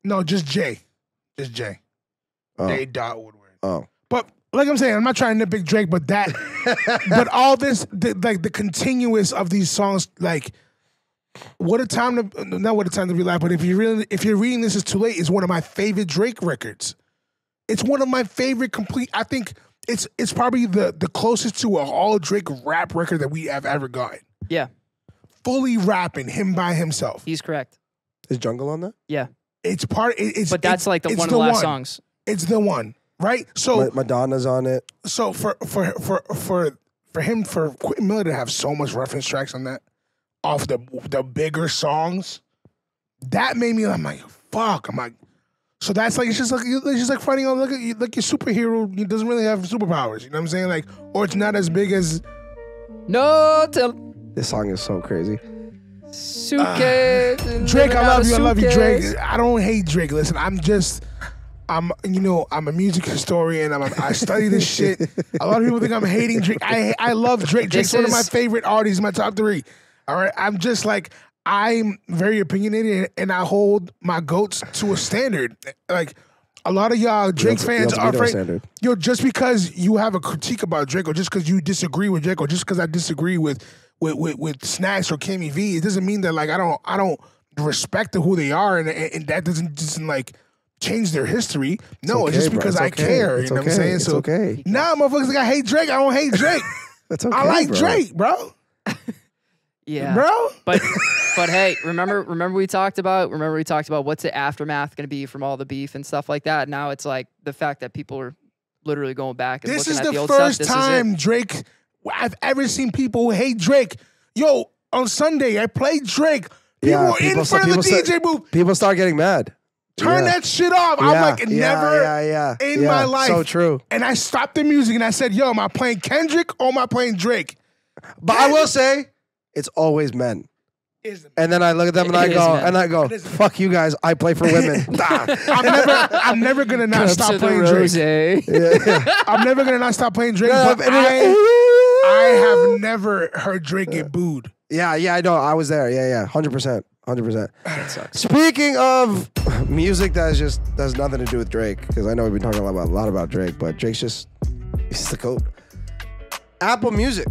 No, just Jay. Just Jay. Oh. Jay Dot Woodward. Oh. But like I'm saying, I'm not trying to nitpick Drake, but but all this, the continuous of these songs, not What a Time to Be Alive, but if you're reading This Is Too Late, is one of my favorite Drake records. It's one of my favorite complete. I think it's probably the closest to an all Drake rap record that we have ever gotten. Yeah. Fully rapping him by himself. He's correct. Is Jungle on that? Yeah. But that's one of the last songs. It's the one, right? So Madonna's on it. So for Quentin Miller to have so much reference tracks on that, off the bigger songs, that made me. I'm like, fuck. I'm like, so that's it's just like finding out your superhero. He doesn't really have superpowers. You know what I'm saying? Or it's not as big as. This song is so crazy. Drake, I love you, Drake. I don't hate Drake. Listen, I'm a music historian. I study this shit. A lot of people think I'm hating Drake. I love Drake. Drake's one of my favorite artists, my top 3. All right, I'm just I'm very opinionated and I hold my goats to a standard. A lot of y'all Drake fans are afraid. Just because you have a critique about Drake, or just because you disagree with Drake, or just because I disagree with Snacks or Kimmy V, it doesn't mean that I don't respect who they are, and that doesn't change their history. No, it's just because I care. You know what I'm saying? So okay. Motherfuckers, I hate Drake. I don't hate Drake. That's okay. I like Drake, bro. Yeah, bro. But hey, remember we talked about what's the aftermath going to be from all the beef and stuff like that. Now it's the fact that people are literally going back and looking at the old stuff. This is the first time Drake I've ever seen people who hate Drake. Yo, on Sunday I played Drake. People were in front of the DJ booth. People start getting mad. Turn that shit off. I'm never in my life. So true. And I stopped the music and I said, yo, am I playing Kendrick or am I playing Drake? But I will say, it's always men. And then I look at them and I go, fuck you guys. I play for women. I'm never gonna not stop playing Drake. I'm never gonna not stop playing Drake. But I have never heard Drake get booed. Yeah, I know. I was there. Yeah, 100%. That sucks. Speaking of music that has nothing to do with Drake, because I know we've been talking a lot about Drake, but Drake's he's the GOAT. Apple Music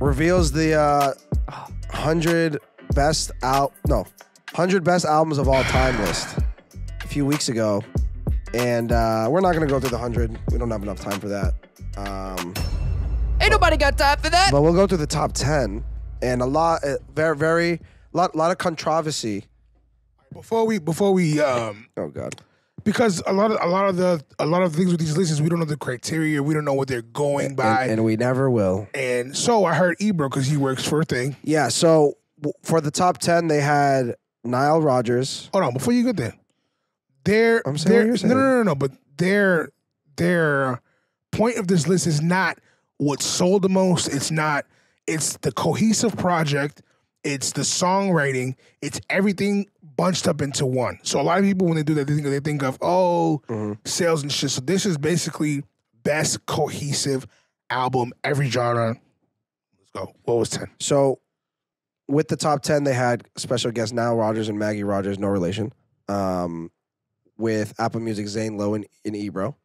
reveals the 100 best albums of all time list a few weeks ago, and we're not gonna go through the 100. We don't have enough time for that. Ain't nobody got time for that. But we'll go through the top 10, and a lot of controversy. Before we oh God. Because a lot of things with these lists, we don't know the criteria, we don't know what they're going by, and we never will. And so I heard Ebro, because he works for a thing. Yeah. So for the top 10, they had Nile Rodgers. Hold on, before you get there, I'm saying what you're saying. No. But their point of this list is not what sold the most. It's not. It's the cohesive project. It's the songwriting. It's everything bunched up into one. So a lot of people, when they do that, they think of sales and shit. So this is basically best cohesive album, every genre. Let's go. What was 10? So with the top 10, they had special guests Nile Rodgers and Maggie Rogers, no relation. With Apple Music, Zane Lowe and Ebro,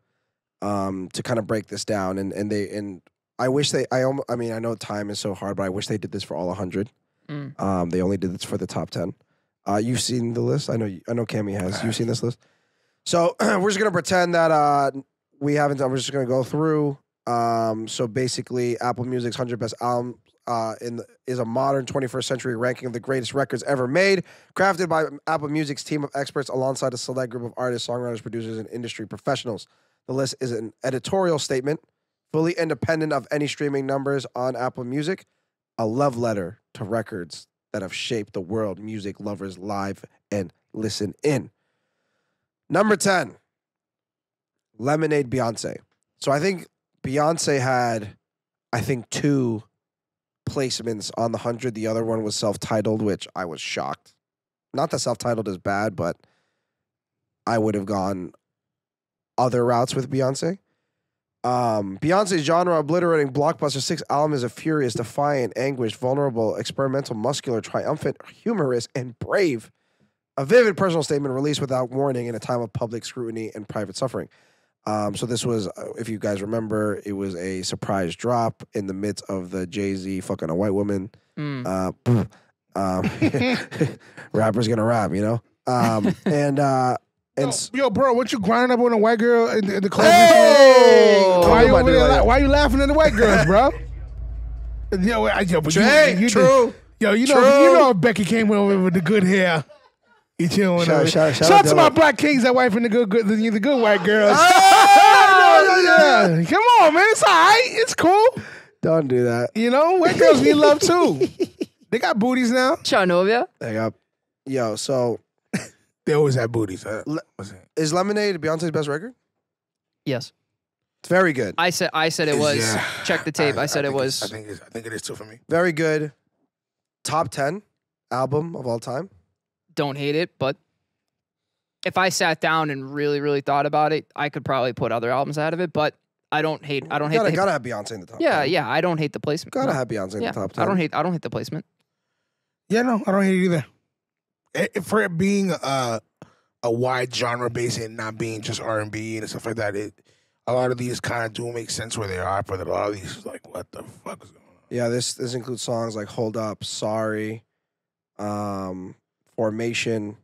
to kind of break this down. And I wish I mean, I know time is so hard, but I wish they did this for all 100. They only did this for the top 10. You've seen the list. I know Cammy has. You've seen this list. So we're just gonna pretend that we haven't done. We're just gonna go through. So basically, Apple Music's 100 best album is a modern 21st century ranking of the greatest records ever made, crafted by Apple Music's team of experts alongside a select group of artists, songwriters, producers, and industry professionals. The list is an editorial statement, fully independent of any streaming numbers on Apple Music, a love letter to records that have shaped the world music lovers live and listen in. Number 10, Lemonade Beyonce. So I think Beyonce had, two placements on the 100. The other one was self-titled, which I was shocked. Not that self-titled is bad, but I would have gone other routes with Beyonce. Beyonce's genre-obliterating blockbuster 6 album is a furious, defiant, anguished, vulnerable, experimental, muscular, triumphant, humorous, and brave. A vivid personal statement released without warning in a time of public scrutiny and private suffering. So this was, if you guys remember, it was a surprise drop in the midst of the Jay-Z fucking a white woman. Rapper's gonna rap, you know? Yo, bro, what you grinding up on a white girl in the club? Hey! Why you laughing at the white girls, bro? But Trey, you true. Yo, you know if Becky came over with the good hair. You chilling Shout Shout out to my black kings that wife and the good white girls. Yeah. Come on, man. It's all right. It's cool. Don't do that. You know, white girls need love too. They got booties now. Chanovia. They got, yo, so. They always have booties. Is Lemonade Beyonce's best record? Yes. It's very good. I said it was. Yeah. Check the tape. I said it was. I think it is too for me. Very good. Top 10 album of all time. Don't hate it, but if I sat down and really, really thought about it, I could probably put other albums out of it. But I don't hate. Gotta have Beyonce in the top. 10. Yeah. I don't hate the placement. Gotta have Beyonce in the top 10. I don't hate the placement. Yeah, no, I don't hate it either. For it being a wide genre base and not being just R&B and stuff like that, a lot of these kind of do make sense where they are, but a lot of these is like, what the fuck is going on? Yeah, this includes songs like Hold Up, Sorry, Formation.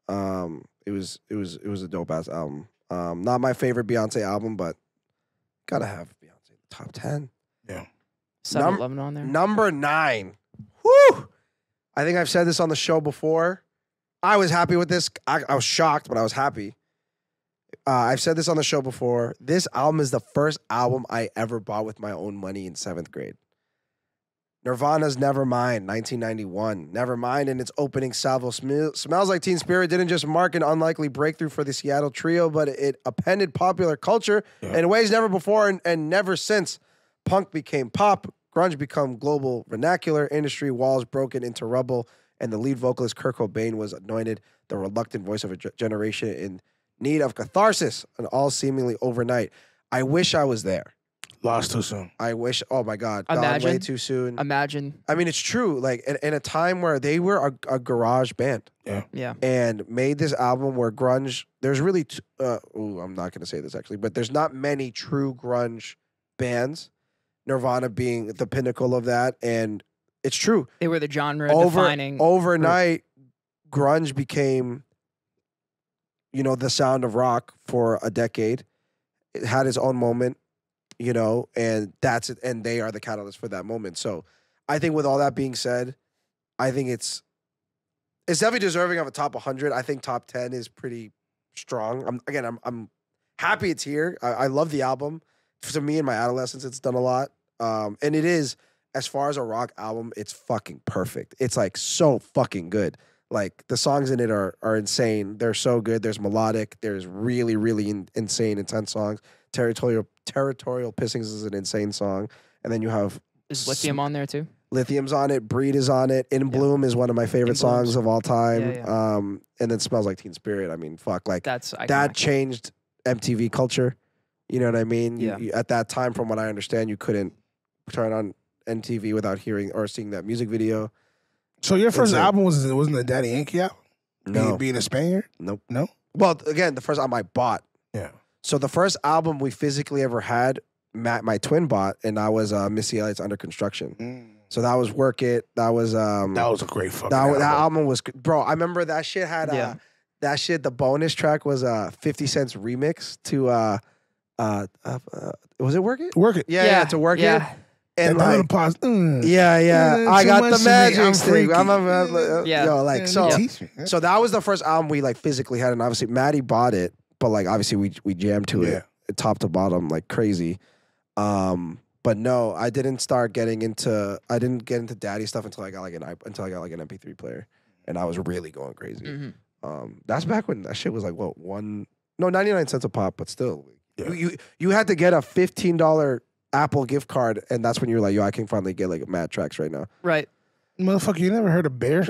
It was a dope ass album. Not my favorite Beyonce album, but gotta have Beyonce in the top 10. Yeah. 7-Eleven on there. Number 9. Whew! I think I've said this on the show before. I was happy with this. I was shocked, but I was happy. I've said this on the show before. This album is the first album I ever bought with my own money in 7th grade. Nirvana's Nevermind, 1991. Nevermind in its opening salvo Smells Like Teen Spirit didn't just mark an unlikely breakthrough for the Seattle trio, but it appended popular culture in ways never before and never since. Punk became pop, grunge become global vernacular, industry walls broken into rubble, and the lead vocalist Kurt Cobain was anointed the reluctant voice of a generation in need of catharsis, and all seemingly overnight. I wish I was there. Lost too soon. I wish, oh my God, Imagine. gone way too soon. Imagine. I mean, it's true. Like, in a time where they were a garage band. Yeah. And made this album where grunge, there's really, I'm not going to say this actually, but there's not many true grunge bands. Nirvana being the pinnacle of that. And it's true. They were the genre defining. Overnight, grunge became, the sound of rock for a decade. It had its own moment, and that's it. And they are the catalyst for that moment. So I think with all that being said, I think it's definitely deserving of a top 100. I think top 10 is pretty strong. I'm happy it's here. I love the album. To me, in my adolescence, it's done a lot. And it is, as far as a rock album, it's fucking perfect. It's like so fucking good. Like the songs in it are insane. They're so good. There's melodic. There's really, really insane, intense songs. Territorial Pissings is an insane song. And then you have... Is Lithium on there too? Lithium's on it. Breed is on it. In Bloom is one of my favorite songs of all time. Yeah. And then Smells Like Teen Spirit. I mean, fuck. Like, That's iconic. that changed MTV culture. You know what I mean? Yeah. At that time, from what I understand, you couldn't turn on MTV without hearing or seeing that music video. So your first album wasn't the Daddy Yankee album? No. Being a Spaniard? Nope. No? Well, again, the first album I bought. Yeah. So the first album we physically ever had, Matt, my twin, bought, and that was Missy Elliott's Under Construction. So that was Work It. That was that was a great fucking album. That album was, bro, I remember that shit had the bonus track was 50 Cent's remix to was it Work It? Work It. Yeah, to Work It. And like, like, pause. I got the magic stick. So that was the first album we like physically had, and obviously Maddie bought it, but like obviously we jammed to it top to bottom like crazy. But no, I didn't get into daddy stuff until I got like an MP3 player, and I was really going crazy. Mm-hmm. That's back when that shit was like 99 cents a pop, but still, you had to get a $15 Apple gift card, and that's when you're like, yo, I can finally get like mad tracks right now. Right. Motherfucker, you never heard of Bear?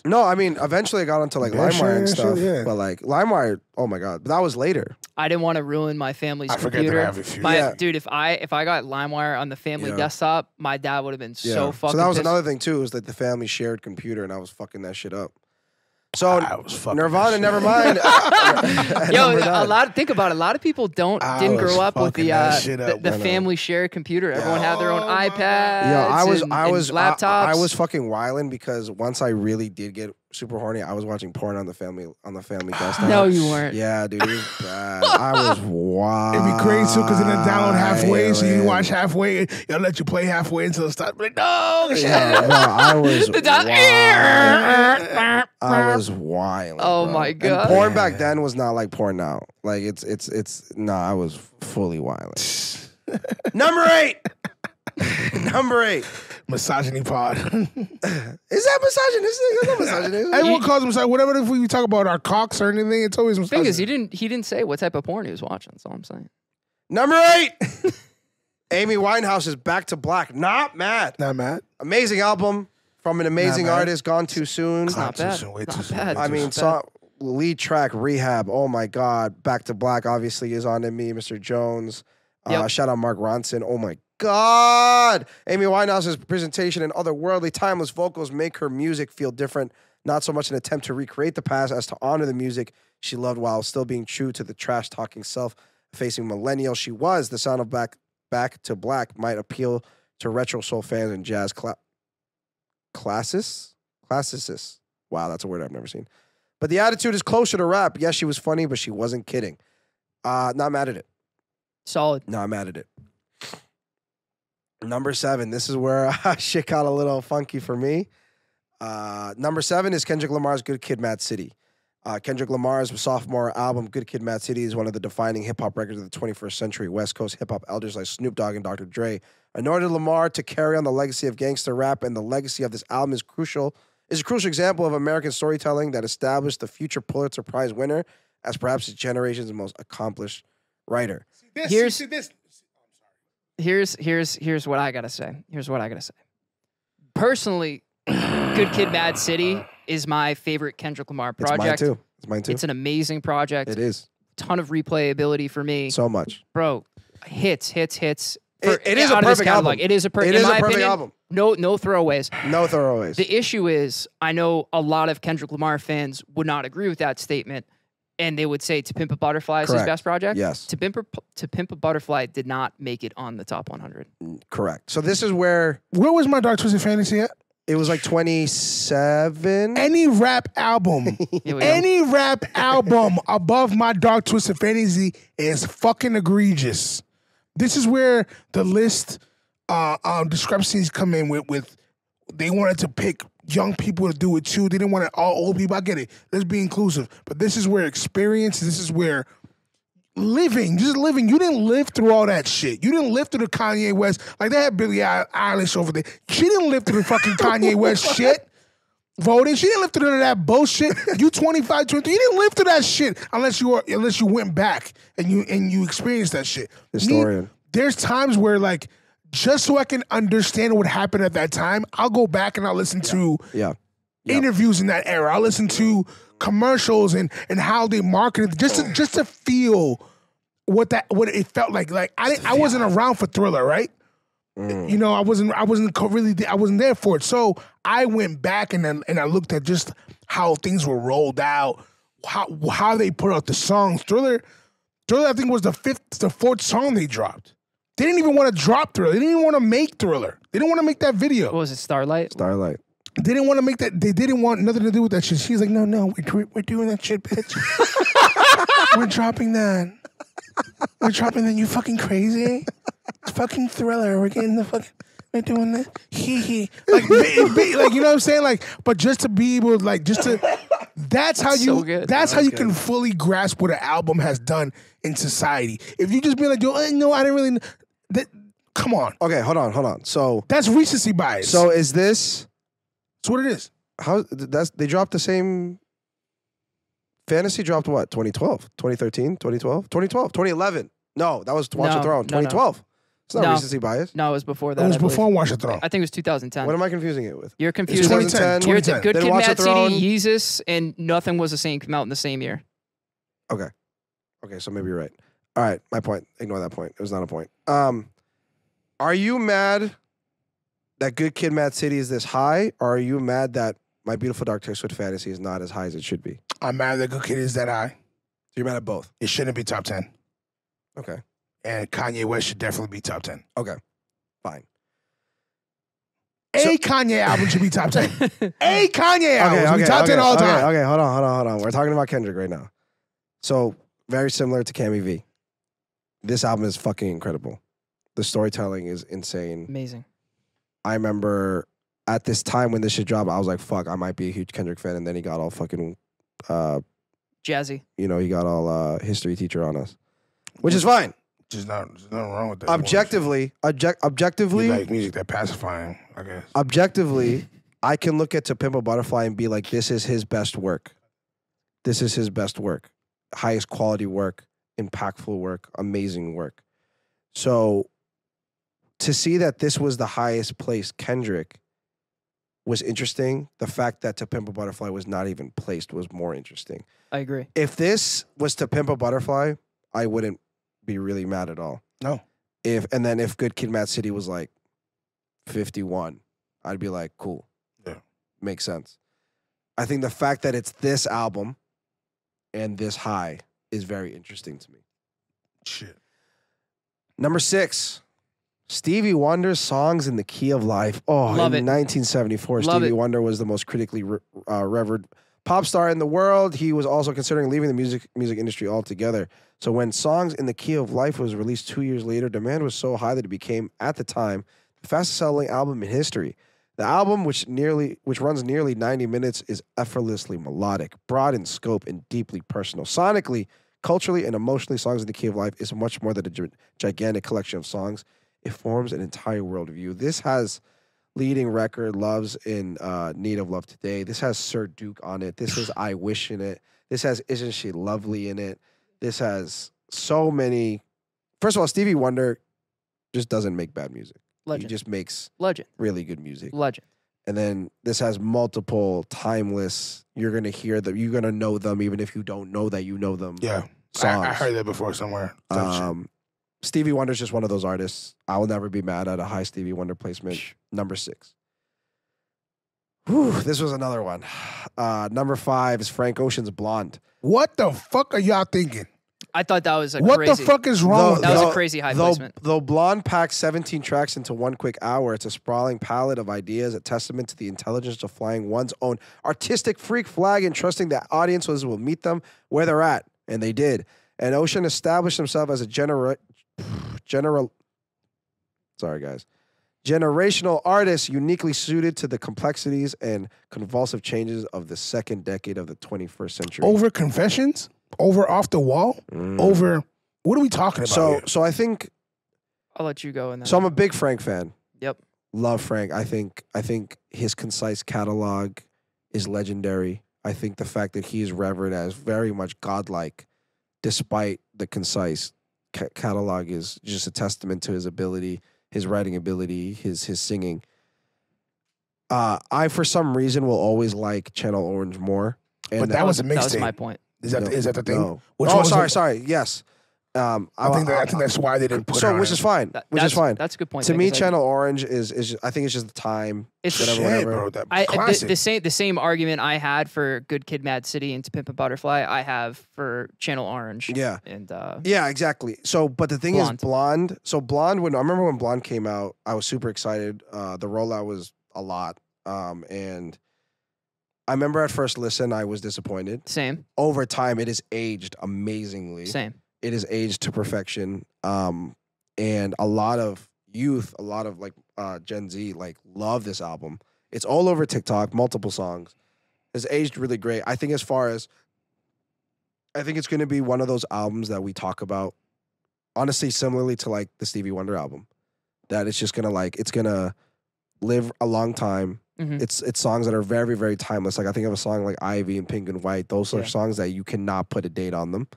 No, I mean, eventually I got onto like LimeWire and stuff. Shit, but like LimeWire, oh my God. But that was later. I didn't want to ruin my family's computer. I forget to have it for you. Dude, if I got LimeWire on the family desktop, my dad would have been so fucking So that was pissed. another thing too, is that the family shared computer, and I was fucking that shit up. So Nirvana, never mind. Think about it. A lot of people didn't grow up with the family shared computer. Everyone had their own iPads. I was laptops. I was fucking wilding because once I really did get super horny, I was watching porn on the family desktop. No, you weren't. Yeah, dude, it was bad. I was wild. It'd be crazy too because it'll download halfway, so you watch halfway. It'll let you play halfway until it starts. Like, no, I was wild. I was wild. Oh bro. my God. And porn back then was not like porn now. Like I was fully wild. Number 8. Number 8. Misogyny pod. Is that misogynist? It's not misogynist. Everyone calls him misogyny. Whatever if we talk about our cocks or anything, it's always The thing misogyny. is, he didn't say what type of porn he was watching. That's all I'm saying. Number 8. Amy Winehouse is Back to Black. Not mad. Not mad. Amazing album from an amazing artist. Gone too soon. It's not bad. Way too Not soon. bad. I mean, lead track Rehab. Oh my God. Back to Black obviously is on me. Mr. Jones. Shout out Mark Ronson. Oh my God. Amy Winehouse's presentation and otherworldly, timeless vocals make her music feel different. Not so much an attempt to recreate the past as to honor the music she loved while still being true to the trash-talking self-facing millennial she was. The sound of Back to Black might appeal to retro soul fans and jazz classicists. Wow, that's a word I've never seen. But the attitude is closer to rap. Yes, she was funny, but she wasn't kidding. Not mad at it. Solid. Not mad at it. Number 7. This is where shit got a little funky for me. Number 7 is Kendrick Lamar's Good Kid, Mad City. Kendrick Lamar's sophomore album, Good Kid, Mad City, is one of the defining hip-hop records of the 21st century. West Coast hip-hop elders like Snoop Dogg and Dr. Dre anointed Lamar to carry on the legacy of gangster rap, and the legacy of this album is a crucial example of American storytelling that established the future Pulitzer Prize winner as perhaps his generation's most accomplished writer. Here's what I gotta say. Personally, Good Kid, Mad City is my favorite Kendrick Lamar project. It's mine too. It's an amazing project. It is. Ton of replayability for me. So much. Bro, hits. It is a perfect album. It is a perfect album. No throwaways. No throwaways. The issue is, I know a lot of Kendrick Lamar fans would not agree with that statement, and they would say To Pimp a Butterfly is his best project. Yes. To Pimp a Butterfly did not make it on the top 100. Correct. So this is where was my Dark Twisted Fantasy at? it was like 27. Any rap album, above my Dark Twisted Fantasy is fucking egregious. This is where the list discrepancies come in with they wanted to pick young people to do it too. They didn't want all old people. I get it. Let's be inclusive. But this is where experience, this is where living. You didn't live through all that shit. You didn't live through the Kanye West. Like they had Billie Eilish over there. She didn't live through the fucking Kanye West shit. Voting. She didn't live through none of that bullshit. You 25, 23. You didn't live through that shit unless you went back and you experienced that shit. Historian. There's times where like just so I can understand what happened at that time, I'll go back and I'll listen to interviews in that era. I'll listen to commercials and how they marketed just to feel what it felt like. Like I wasn't around for Thriller, right? You know, I wasn't there for it. So I went back and I looked at just how things were rolled out, how they put out the songs. Thriller I think was the fourth song they dropped. They didn't even want to drop Thriller. They didn't even want to make Thriller. They didn't want to make that video. What was it, Starlight? Starlight. They didn't want to make that. They didn't want nothing to do with that shit. She's like, no, we're doing that shit, bitch. We're dropping that. We're dropping that. You fucking crazy? It's fucking Thriller. We're getting the fucking. We're doing that. Like, like you know what I'm saying? Like, but just to be able, like, just to. That's how you. That's how you can fully grasp what an album has done in society. If you just be like, yo, no, I didn't really. Come on. Okay, hold on. So that's recency bias. So is this? That's what it is. They dropped the same. Fantasy dropped what? 2012, 2013, 2012, 2011. No, that was Watch the Throne. 2012. It's not recency bias. No, it was before that. It was before Watch the Throne. I think it was 2010. What am I confusing it with? You're confusing. 2010. You're to Good Then Kid, Watch the Mad Throne. City, Yeezus, and Nothing Was the Same came out in the same year. Okay, so maybe you're right. All right, my point. Ignore that point. It was not a point. Are you mad that Good Kid, Mad City is this high, or are you mad that My Beautiful Dark Twisted Fantasy is not as high as it should be? I'm mad that Good Kid is that high. So you're mad at both? It shouldn't be top 10. Okay. And Kanye West should definitely be top 10. Okay, fine. Kanye album should be top 10. A Kanye album should be top 10 all the time. Okay, hold on. We're talking about Kendrick right now. So, very similar to Cammy V. This album is fucking incredible. The storytelling is insane. Amazing. I remember at this time when this shit dropped, I was like, fuck, I might be a huge Kendrick fan. And then he got all fucking... jazzy. You know, he got all history teacher on us. Which is fine. There's nothing wrong with that. Objectively... You like music that pacifying, I guess. Objectively, I can look at To Pimp a Butterfly and be like, this is his best work. This is his best work. Highest quality work. Impactful work. Amazing work. So... to see that this was the highest placed Kendrick was interesting. The fact that To Pimp a Butterfly was not even placed was more interesting. I agree. If this was To Pimp a Butterfly, I wouldn't be really mad at all. No. And then if Good Kid, Mad City was like 51, I'd be like, cool. Yeah. Makes sense. I think the fact that it's this album and this high is very interesting to me. Shit. Number 6. Stevie Wonder's Songs in the Key of Life. Oh, Love in it. 1974, Love Stevie it. Wonder was the most critically revered pop star in the world. He was also considering leaving the music industry altogether. So when Songs in the Key of Life was released 2 years later, demand was so high that it became, at the time, the fastest-selling album in history. The album, which runs nearly 90 minutes, is effortlessly melodic, broad in scope, and deeply personal. Sonically, culturally, and emotionally, Songs in the Key of Life is much more than a gigantic collection of songs. It forms an entire worldview. This has leading record Loves in Need of Love Today. This has Sir Duke on it. This has I Wish in it. This has Isn't She Lovely in it. This has so many. First of all, Stevie Wonder just doesn't make bad music. Legend. He just makes Legend. really good music. Legend. And then this has multiple timeless. You're gonna hear them. You're gonna know them, even if you don't know that you know them. Yeah, songs. I heard that before somewhere. Stevie Wonder's just one of those artists. I will never be mad at a high Stevie Wonder placement. Number 6. Whew, this was another one. Number 5 is Frank Ocean's Blonde. What the fuck are y'all thinking? I thought that was What crazy. the fuck is wrong with That was that? a crazy high placement. Though Blonde packs 17 tracks into one quick hour, it's a sprawling palette of ideas, a testament to the intelligence of flying one's own artistic freak flag and trusting that audiences will meet them where they're at. And they did. And Ocean established himself as a generational artist uniquely suited to the complexities and convulsive changes of the second decade of the 21st century. Over Confessions? Over Off the Wall? Over... What are we talking about here? So I think... I'll let you go. So I'm a big Frank fan. Yep. Love Frank. I think his concise catalog is legendary. I think the fact that he is revered as very much godlike, despite the concise catalog, is just a testament to his ability, his writing ability, his singing. I, for some reason, will always like Channel Orange more. And But that was a That was mixtape. my point. Is that the thing? No. Which Oh, one was sorry. it? Yes. I think that's why they didn't put it So, on which it. is fine. That's a good point. To Nick, me, 'cause Channel Orange is just, I think it's just the time. It's Shit, bro. That classic. the same argument I had for Good Kid, Mad City and To Pimp a Butterfly, I have for Channel Orange. Yeah. And Yeah, exactly. So, but the thing Blonde. is, Blonde. So, Blonde. I remember when Blonde came out, I was super excited. The rollout was a lot, and I remember at first listen, I was disappointed. same. Over time, it has aged amazingly. Same. It is aged to perfection. And a lot of youth, a lot of like Gen Z, like love this album. It's all over TikTok, multiple songs. It's aged really great. I think it's going to be one of those albums that we talk about, honestly, similarly to like the Stevie Wonder album, that it's just it's gonna live a long time. Mhm. It's songs that are very, very timeless. Like I think of a song like Ivy and Pink and White. Those are songs that you cannot put a date on them.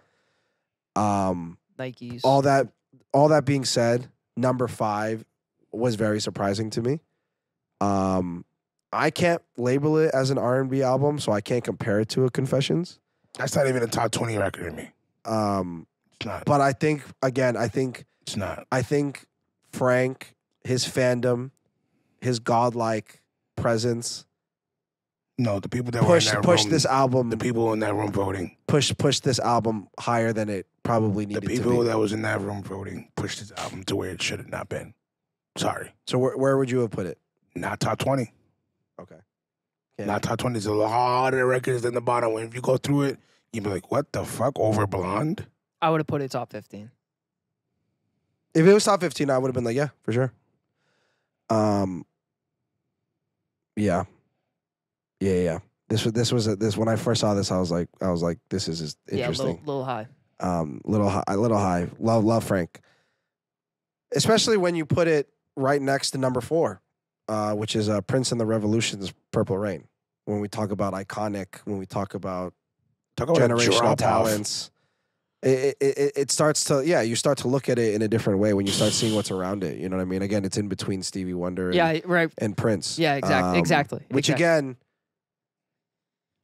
Nikes. All that being said, number 5 was very surprising to me. I can't label it as an R&B album, so I can't compare it to a Confessions. That's not even a top 20 record in me. It's not. But I think It's not. I think Frank, his fandom, his godlike presence, No, the people that were in that push room, this album, the people in that room voting, push this album higher than it probably the needed to people be. that was in that room voting pushed this album to where it should have not been. Sorry. So where would you have put it? Not top 20. Okay. Not top 20. There's a lot of records in the bottom. When if you go through it, you'd be like, what the fuck? Over Blonde? I would have put it top 15. If it was top 15, I would have been like, yeah, for sure. Yeah. This was when I first saw this, I was like, this is just interesting. Yeah, little high. Little high. Love Frank. Especially when you put it right next to number 4, which is Prince and the Revolution's Purple Rain. When we talk about iconic, when we talk about generational talents, it starts to, you start to look at it in a different way when you start seeing what's around it. You know what I mean? Again, it's in between Stevie Wonder and Prince. Yeah, exactly. Which again,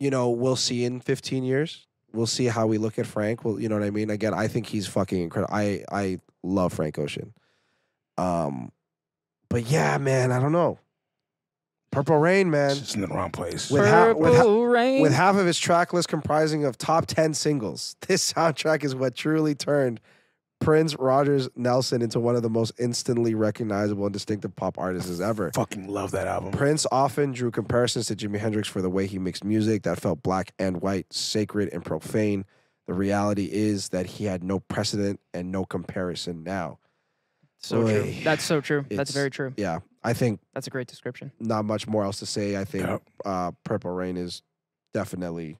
we'll see in 15 years. We'll see how we look at Frank. Well, you know what I mean? Again, I think he's fucking incredible. I love Frank Ocean. But yeah, man, I don't know. Purple Rain, man. It's just in the wrong place. With Rain. with half of its track list comprising of top 10 singles, this soundtrack is what truly turned Prince Rogers Nelson into one of the most instantly recognizable and distinctive pop artists ever. Fucking love that album. Prince often drew comparisons to Jimi Hendrix for the way he mixed music that felt black and white, sacred and profane. The reality is that he had no precedent and no comparison now. So true. That's so true. That's very true. Yeah, I think That's a great description. not much more else to say. I think Purple Rain is definitely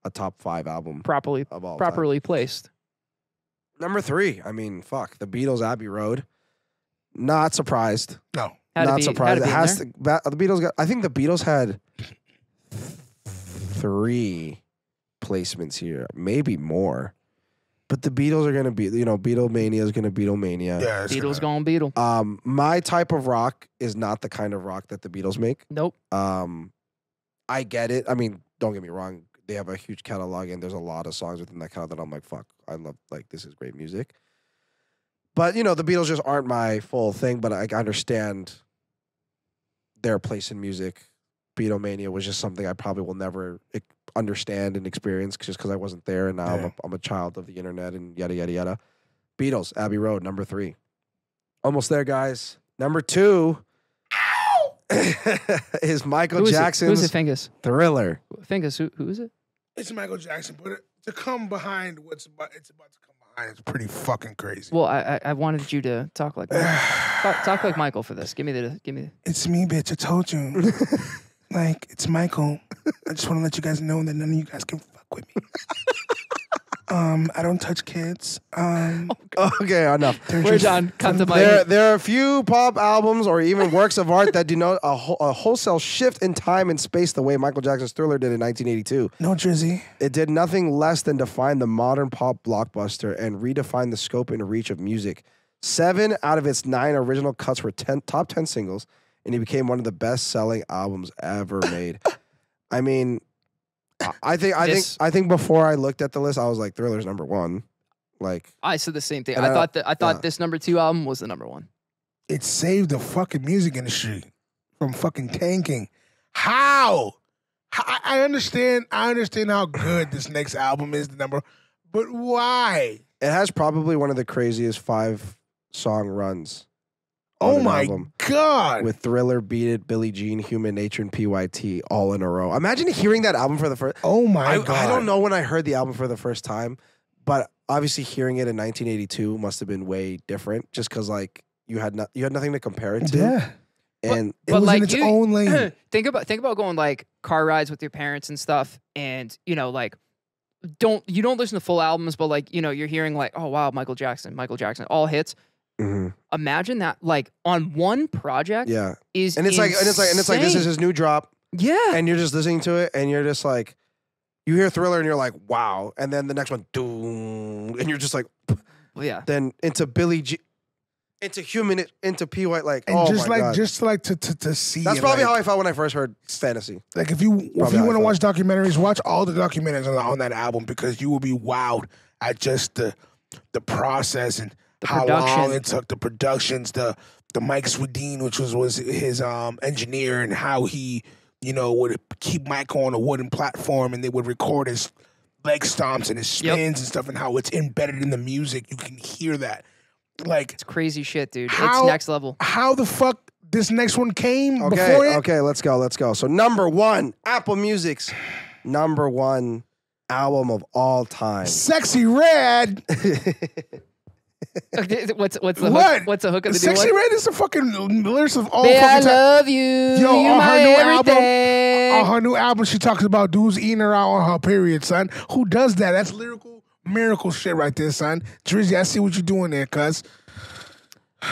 a top 5 album Properly of all time. properly placed. Number 3, I mean, fuck, the Beatles' Abbey Road. Not surprised. No. Not surprised. Had It to has be to. The Beatles got. I think the Beatles had 3 placements here, maybe more. But the Beatles are gonna be, Beatlemania is gonna Beatlemania. Yeah, it's Beatles gonna Beatle. My type of rock is not the kind of rock that the Beatles make. Nope. I get it. I mean, don't get me wrong. They have a huge catalog, and there's a lot of songs within that catalog that I'm like, fuck, I love, like, this is great music. But, the Beatles just aren't my full thing, but I understand their place in music. Beatlemania was just something I probably will never understand and experience just because I wasn't there, and now I'm a child of the internet and yada, yada, yada. Beatles, Abbey Road, number 3. Almost there, guys. Number 2 is Michael Jackson's Who's it, Fingus? Thriller. Fingus, who is it? It's Michael Jackson, but to come behind it's about to come behind, it's pretty fucking crazy. Well, I wanted you to talk like talk like Michael for this. Give me the. It's me, bitch. I told you. Like, it's Michael. I just want to let you guys know that none of you guys can fuck with me. I don't touch kids. Okay, enough. We're done. Cut the mic. There are a few pop albums or even works of art that denote a wholesale shift in time and space the way Michael Jackson's Thriller did in 1982. No, Drizzy. It did nothing less than define the modern pop blockbuster and redefine the scope and reach of music. 7 out of its 9 original cuts were top 10 singles, and it became one of the best-selling albums ever made. I mean, I think before I looked at the list, I was like, Thriller's number 1. Like, I said the same thing. I thought this number 2 album was the number 1. It saved the fucking music industry from fucking tanking. How? I understand how good this next album is, the number, but why? It has probably one of the craziest 5-song runs. Oh my God. With Thriller, Beat It, Billie Jean, Human Nature, and PYT all in a row. Imagine hearing that album for the first... Oh my God. I don't know when I heard the album for the first time, but obviously hearing it in 1982 must have been way different just because, like, you had nothing to compare it to. Yeah. And it was in its own lane. Think about going, like, car rides with your parents and stuff, and, like, don't listen to full albums, but, like, you're hearing, like, oh, wow, Michael Jackson, all hits. Mm-hmm. Imagine that, like, on one project. Yeah, it's like this is his new drop. Yeah, and you're just listening to it, and you're just like, you hear Thriller, and you're like, wow, and then the next one, doom, and you're just like, yeah. Then into Billie Jean, into Human, into P. White, like, and oh just my like God. Just like to see. That's probably how I felt when I first heard Fantasy. Like if you want to watch documentaries, watch all the documentaries on that album because you will be wowed at just the process and how long it took, the productions, the Mike Swedeen, which was his engineer, and how he would keep Michael on a wooden platform and they would record his leg stomps and his spins and stuff, and how it's embedded in the music. You can hear that. Like, it's crazy shit, dude. It's next level. How the fuck this next one came before it? Okay, let's go. So number 1, Apple Music's number 1 album of all time. Sexy Red. What's the hook? What's the hook of the Sexy new one? Red is the fucking lyrics of all Babe, fucking I time. love you. Yo, you on my her new everything. album, on her new album, she talks about dudes eating her out on her period, son. Who does that? That's lyrical miracle shit right there, son. Drizzy, I see what you're doing there, cuz.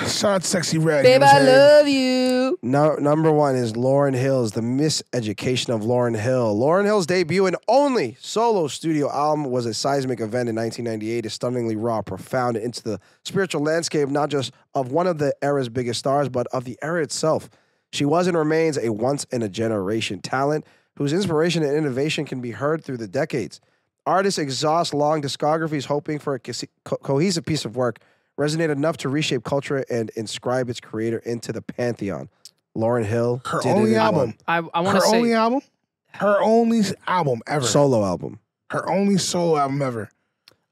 Shout out to Sexy Red. Babe, I love you. No, number 1 is Lauryn Hill's The Miseducation of Lauryn Hill. Lauryn Hill's debut and only solo studio album was a seismic event in 1998. It's stunningly raw, profound into the spiritual landscape, not just of one of the era's biggest stars, but of the era itself. She was and remains a once-in-a-generation talent whose inspiration and innovation can be heard through the decades. Artists exhaust long discographies hoping for a cohesive piece of work resonated enough to reshape culture and inscribe its creator into the pantheon. Lauryn Hill. Her only album. I want to say. Her only album? Her only album ever. Solo album. Her only solo album ever.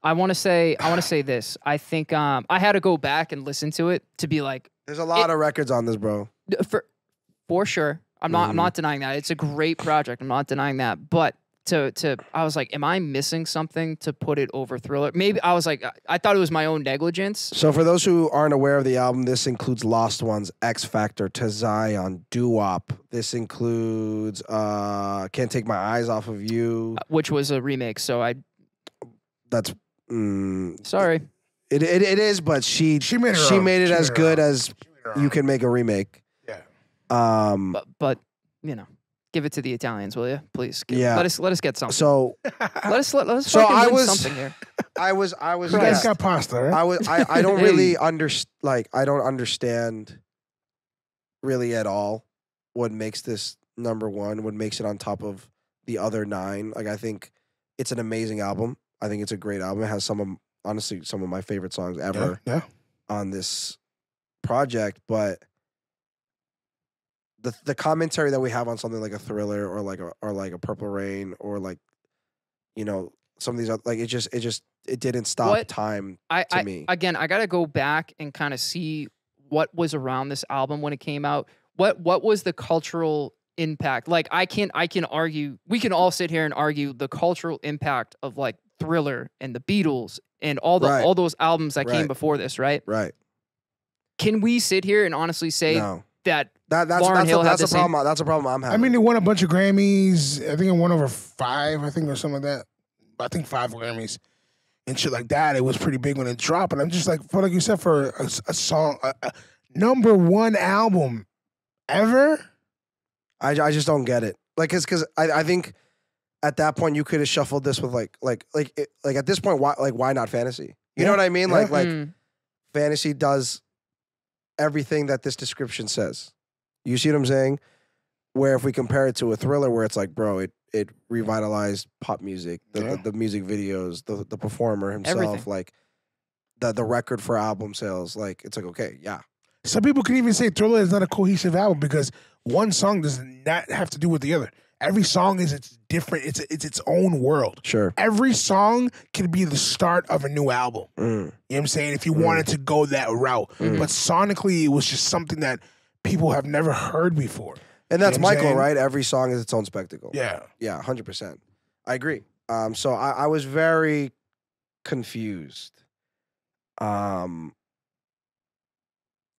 I want to say this. I think I had to go back and listen to it to be like. There's a lot of records on this, bro. For sure. I'm not denying that. It's a great project. I'm not denying that. But I was like, am I missing something to put it over Thriller? Maybe I was like, I thought it was my own negligence. So for those who aren't aware of the album, this includes Lost Ones, X Factor, To Zion, Doo-Wop. This includes Can't Take My Eyes Off of You. Which was a remake, so That's... sorry. It is, but she made it as good as you can make a remake. Yeah. But Give it to the Italians, will you? Please. Yeah. Let us get something. So let us So fucking I win was- something here. I was You guys got pasta, right? I don't really I don't understand really at all what makes this number one, what makes it on top of the other 9. Like I think it's an amazing album. I think it's a great album. It has some of my favorite songs ever Yeah. on this project, but the commentary that we have on something like a Thriller or like a Purple Rain or like, you know, some of these other, like it didn't stop time to me. Again, I got to go back and kind of see what was around this album when it came out. What was the cultural impact? Like I can argue, we can all sit here and argue the cultural impact of like Thriller and the Beatles and all those albums that came before this, right? Right. Can we sit here and honestly say No. that That's Lauryn Hill had a the same- problem. That's a problem I'm having. I mean, they won a bunch of Grammys. I think it won over 5, I think, or something like that. I think 5 Grammys and shit like that. It was pretty big when it dropped. And I'm just like, for like you said, for a song, a number 1 album ever. I just don't get it. Like, because I think at that point you could have shuffled this with like at this point why not Fantasy? You know what I mean? Yeah. Like Fantasy does everything that this description says. You see what I'm saying? Where if we compare it to a Thriller, where it's like, bro, it revitalized pop music, the music videos, the performer himself, Everything. like the record for album sales. Like it's like, okay, yeah. Some people can even say Thriller is not a cohesive album because one song does not have to do with the other. Every song is its different. It's its own world. Sure. Every song can be the start of a new album. You know what I'm saying? If you wanted to go that route. But sonically, it was just something that people have never heard before. And that's You know what I'm Michael, saying? right? Every song is its own spectacle. Yeah. Yeah, 100%. I agree. So I was very confused.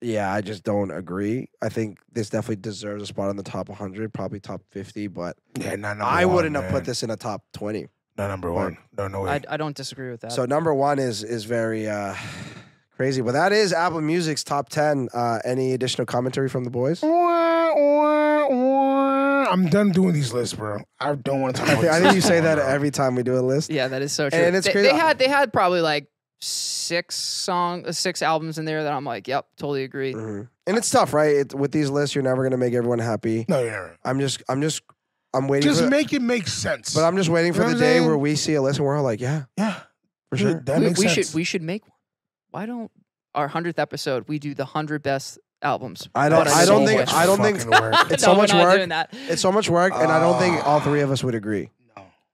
Yeah, I just don't agree. I think this definitely deserves a spot on the top 100, probably top 50, but Yeah, not number I one, wouldn't have man. put this in a top 20. Not number 1. No way. I don't disagree with that. So number 1 is very crazy. But that is Apple Music's top 10. Any additional commentary from the boys? I'm done doing these lists, bro. I don't want to talk about I this think you say anymore, that bro. every time we do a list. yeah, that is so true. And it's they, crazy. they had probably like 6 albums in there that I'm like, yep, totally agree. Mhm. And it's tough, right? With these lists, you're never going to make everyone happy. No, you're not. I'm waiting Just for make it make sense. But I'm just waiting for You know the what I'm day saying? where we see a list and we're all like, yeah, yeah, for sure. that makes sense. We should make one. Why don't our 100th episode we do the 100 best albums? I don't So think much I don't think fucking work. it's No, so much we're not work. doing that. It's so much work, and I don't think all 3 of us would agree.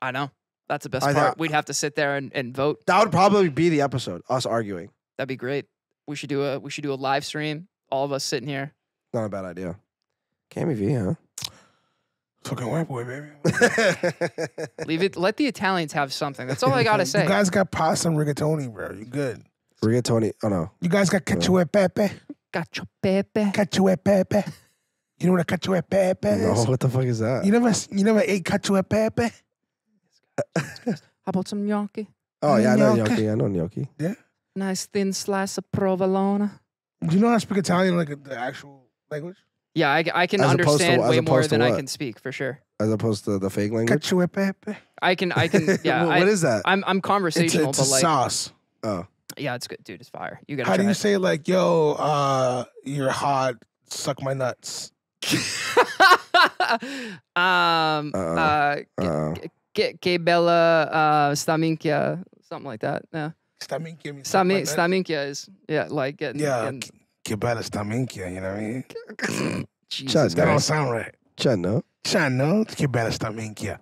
I know. That's the best I part. thought- We'd have to sit there and vote. That would probably be the episode, us arguing. That'd be great. We should do a live stream. All of us sitting here. Not a bad idea. Cammy V, huh? Fucking white boy, baby. Leave it. Let the Italians have something. That's all I gotta say. You guys got pasta and rigatoni, bro. You good. Rigatoni. Oh no. You guys got cacio e pepe. Cacio pepe. Cacio e pepe. You know what a cacio e pepe is? No, what the fuck is that? You never ate cacio e pepe? How about some gnocchi? Oh yeah, I know Gnocchi. gnocchi. I know gnocchi. Nice thin slice of provolone. Do you know how to speak Italian like the actual language? Yeah, I can As opposed to- understand as way more opposed to than I what? can speak for sure. As opposed to the fake language. Cacio e pepe. I can yeah. What is that? I'm conversational, It's a but like sauce. Oh. yeah, it's good, dude. It's fire. You gotta How try do you it. say like, yo, you're hot, suck my nuts? Que bella staminkia, something like that. Yeah, Staminkia means suck my nuts? staminkia is like getting, Yeah, getting que bella staminkia, you know what I mean? Jesus Chud, That don't Christ. sound right. Chud, no? Chano, que bella staminkia.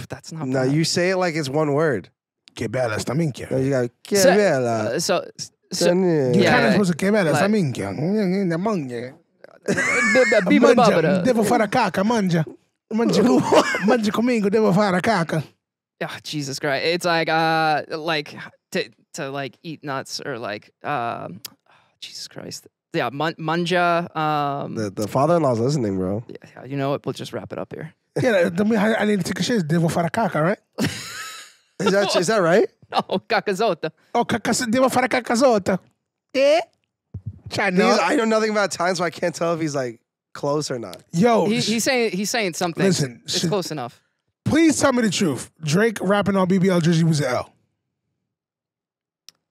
That's not No, bad. you say it like it's one word. Que bella staminkia. No, you got que So- bella. so You Yeah, kind of supposed to que bella like- staminkia. Mangia. Biba Mangia, devo fare caca, mangia. Mangia comigo, devo fare caca. Oh, Jesus Christ. It's like to like eat nuts or like Jesus Christ. Yeah, manja. The father-in-law's listening, bro. Yeah, you know what? We'll just wrap it up here. Yeah, I need to take a shit. Devo fare caca, right? Is that right? No, cacazota. Oh, devo fare cacasotto. Eh? I know nothing about Italian, so I can't tell if he's like close or not? Yo, He's saying something. Listen, it's close enough. please tell me the truth. Drake rapping on BBL Jersey was an L.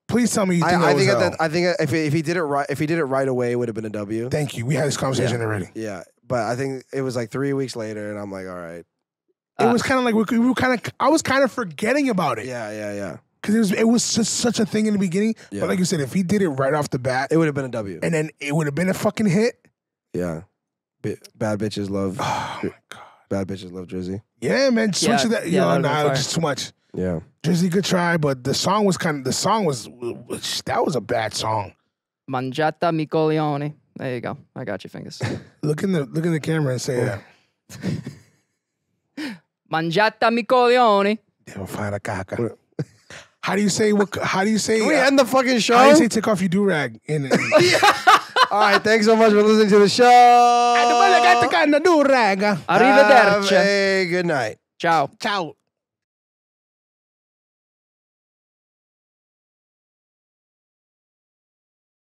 Please tell me you think that was an L. I think if he did it right away, it would have been a W. Thank you. We had this conversation already. Yeah, but I think it was like 3 weeks later, and I'm like, all right. It was kind of like we were kind of. I was kind of forgetting about it. Yeah. Because it was just such a thing in the beginning. Yeah. But like you said, if he did it right off the bat, It would have been a W. and then it would have been a fucking hit. Yeah. Bad bitches love. Oh my god. Bad bitches love Drizzy. Yeah, man. Switch to that. yeah, Yo, that'd been nah, fire. just too much. Yeah. Drizzy could try, but the song was that was a bad song. Mangiata mi coglione. There you go. I got you, fingers. Look in the camera and say that. Mangiata mi coglione. Devo fare la caca. How do you say? Can we end the fucking show? How do you say take off your do rag? All right. Thanks so much for listening to the show. do rag. Arrivederci. Have a good night. Ciao. Ciao.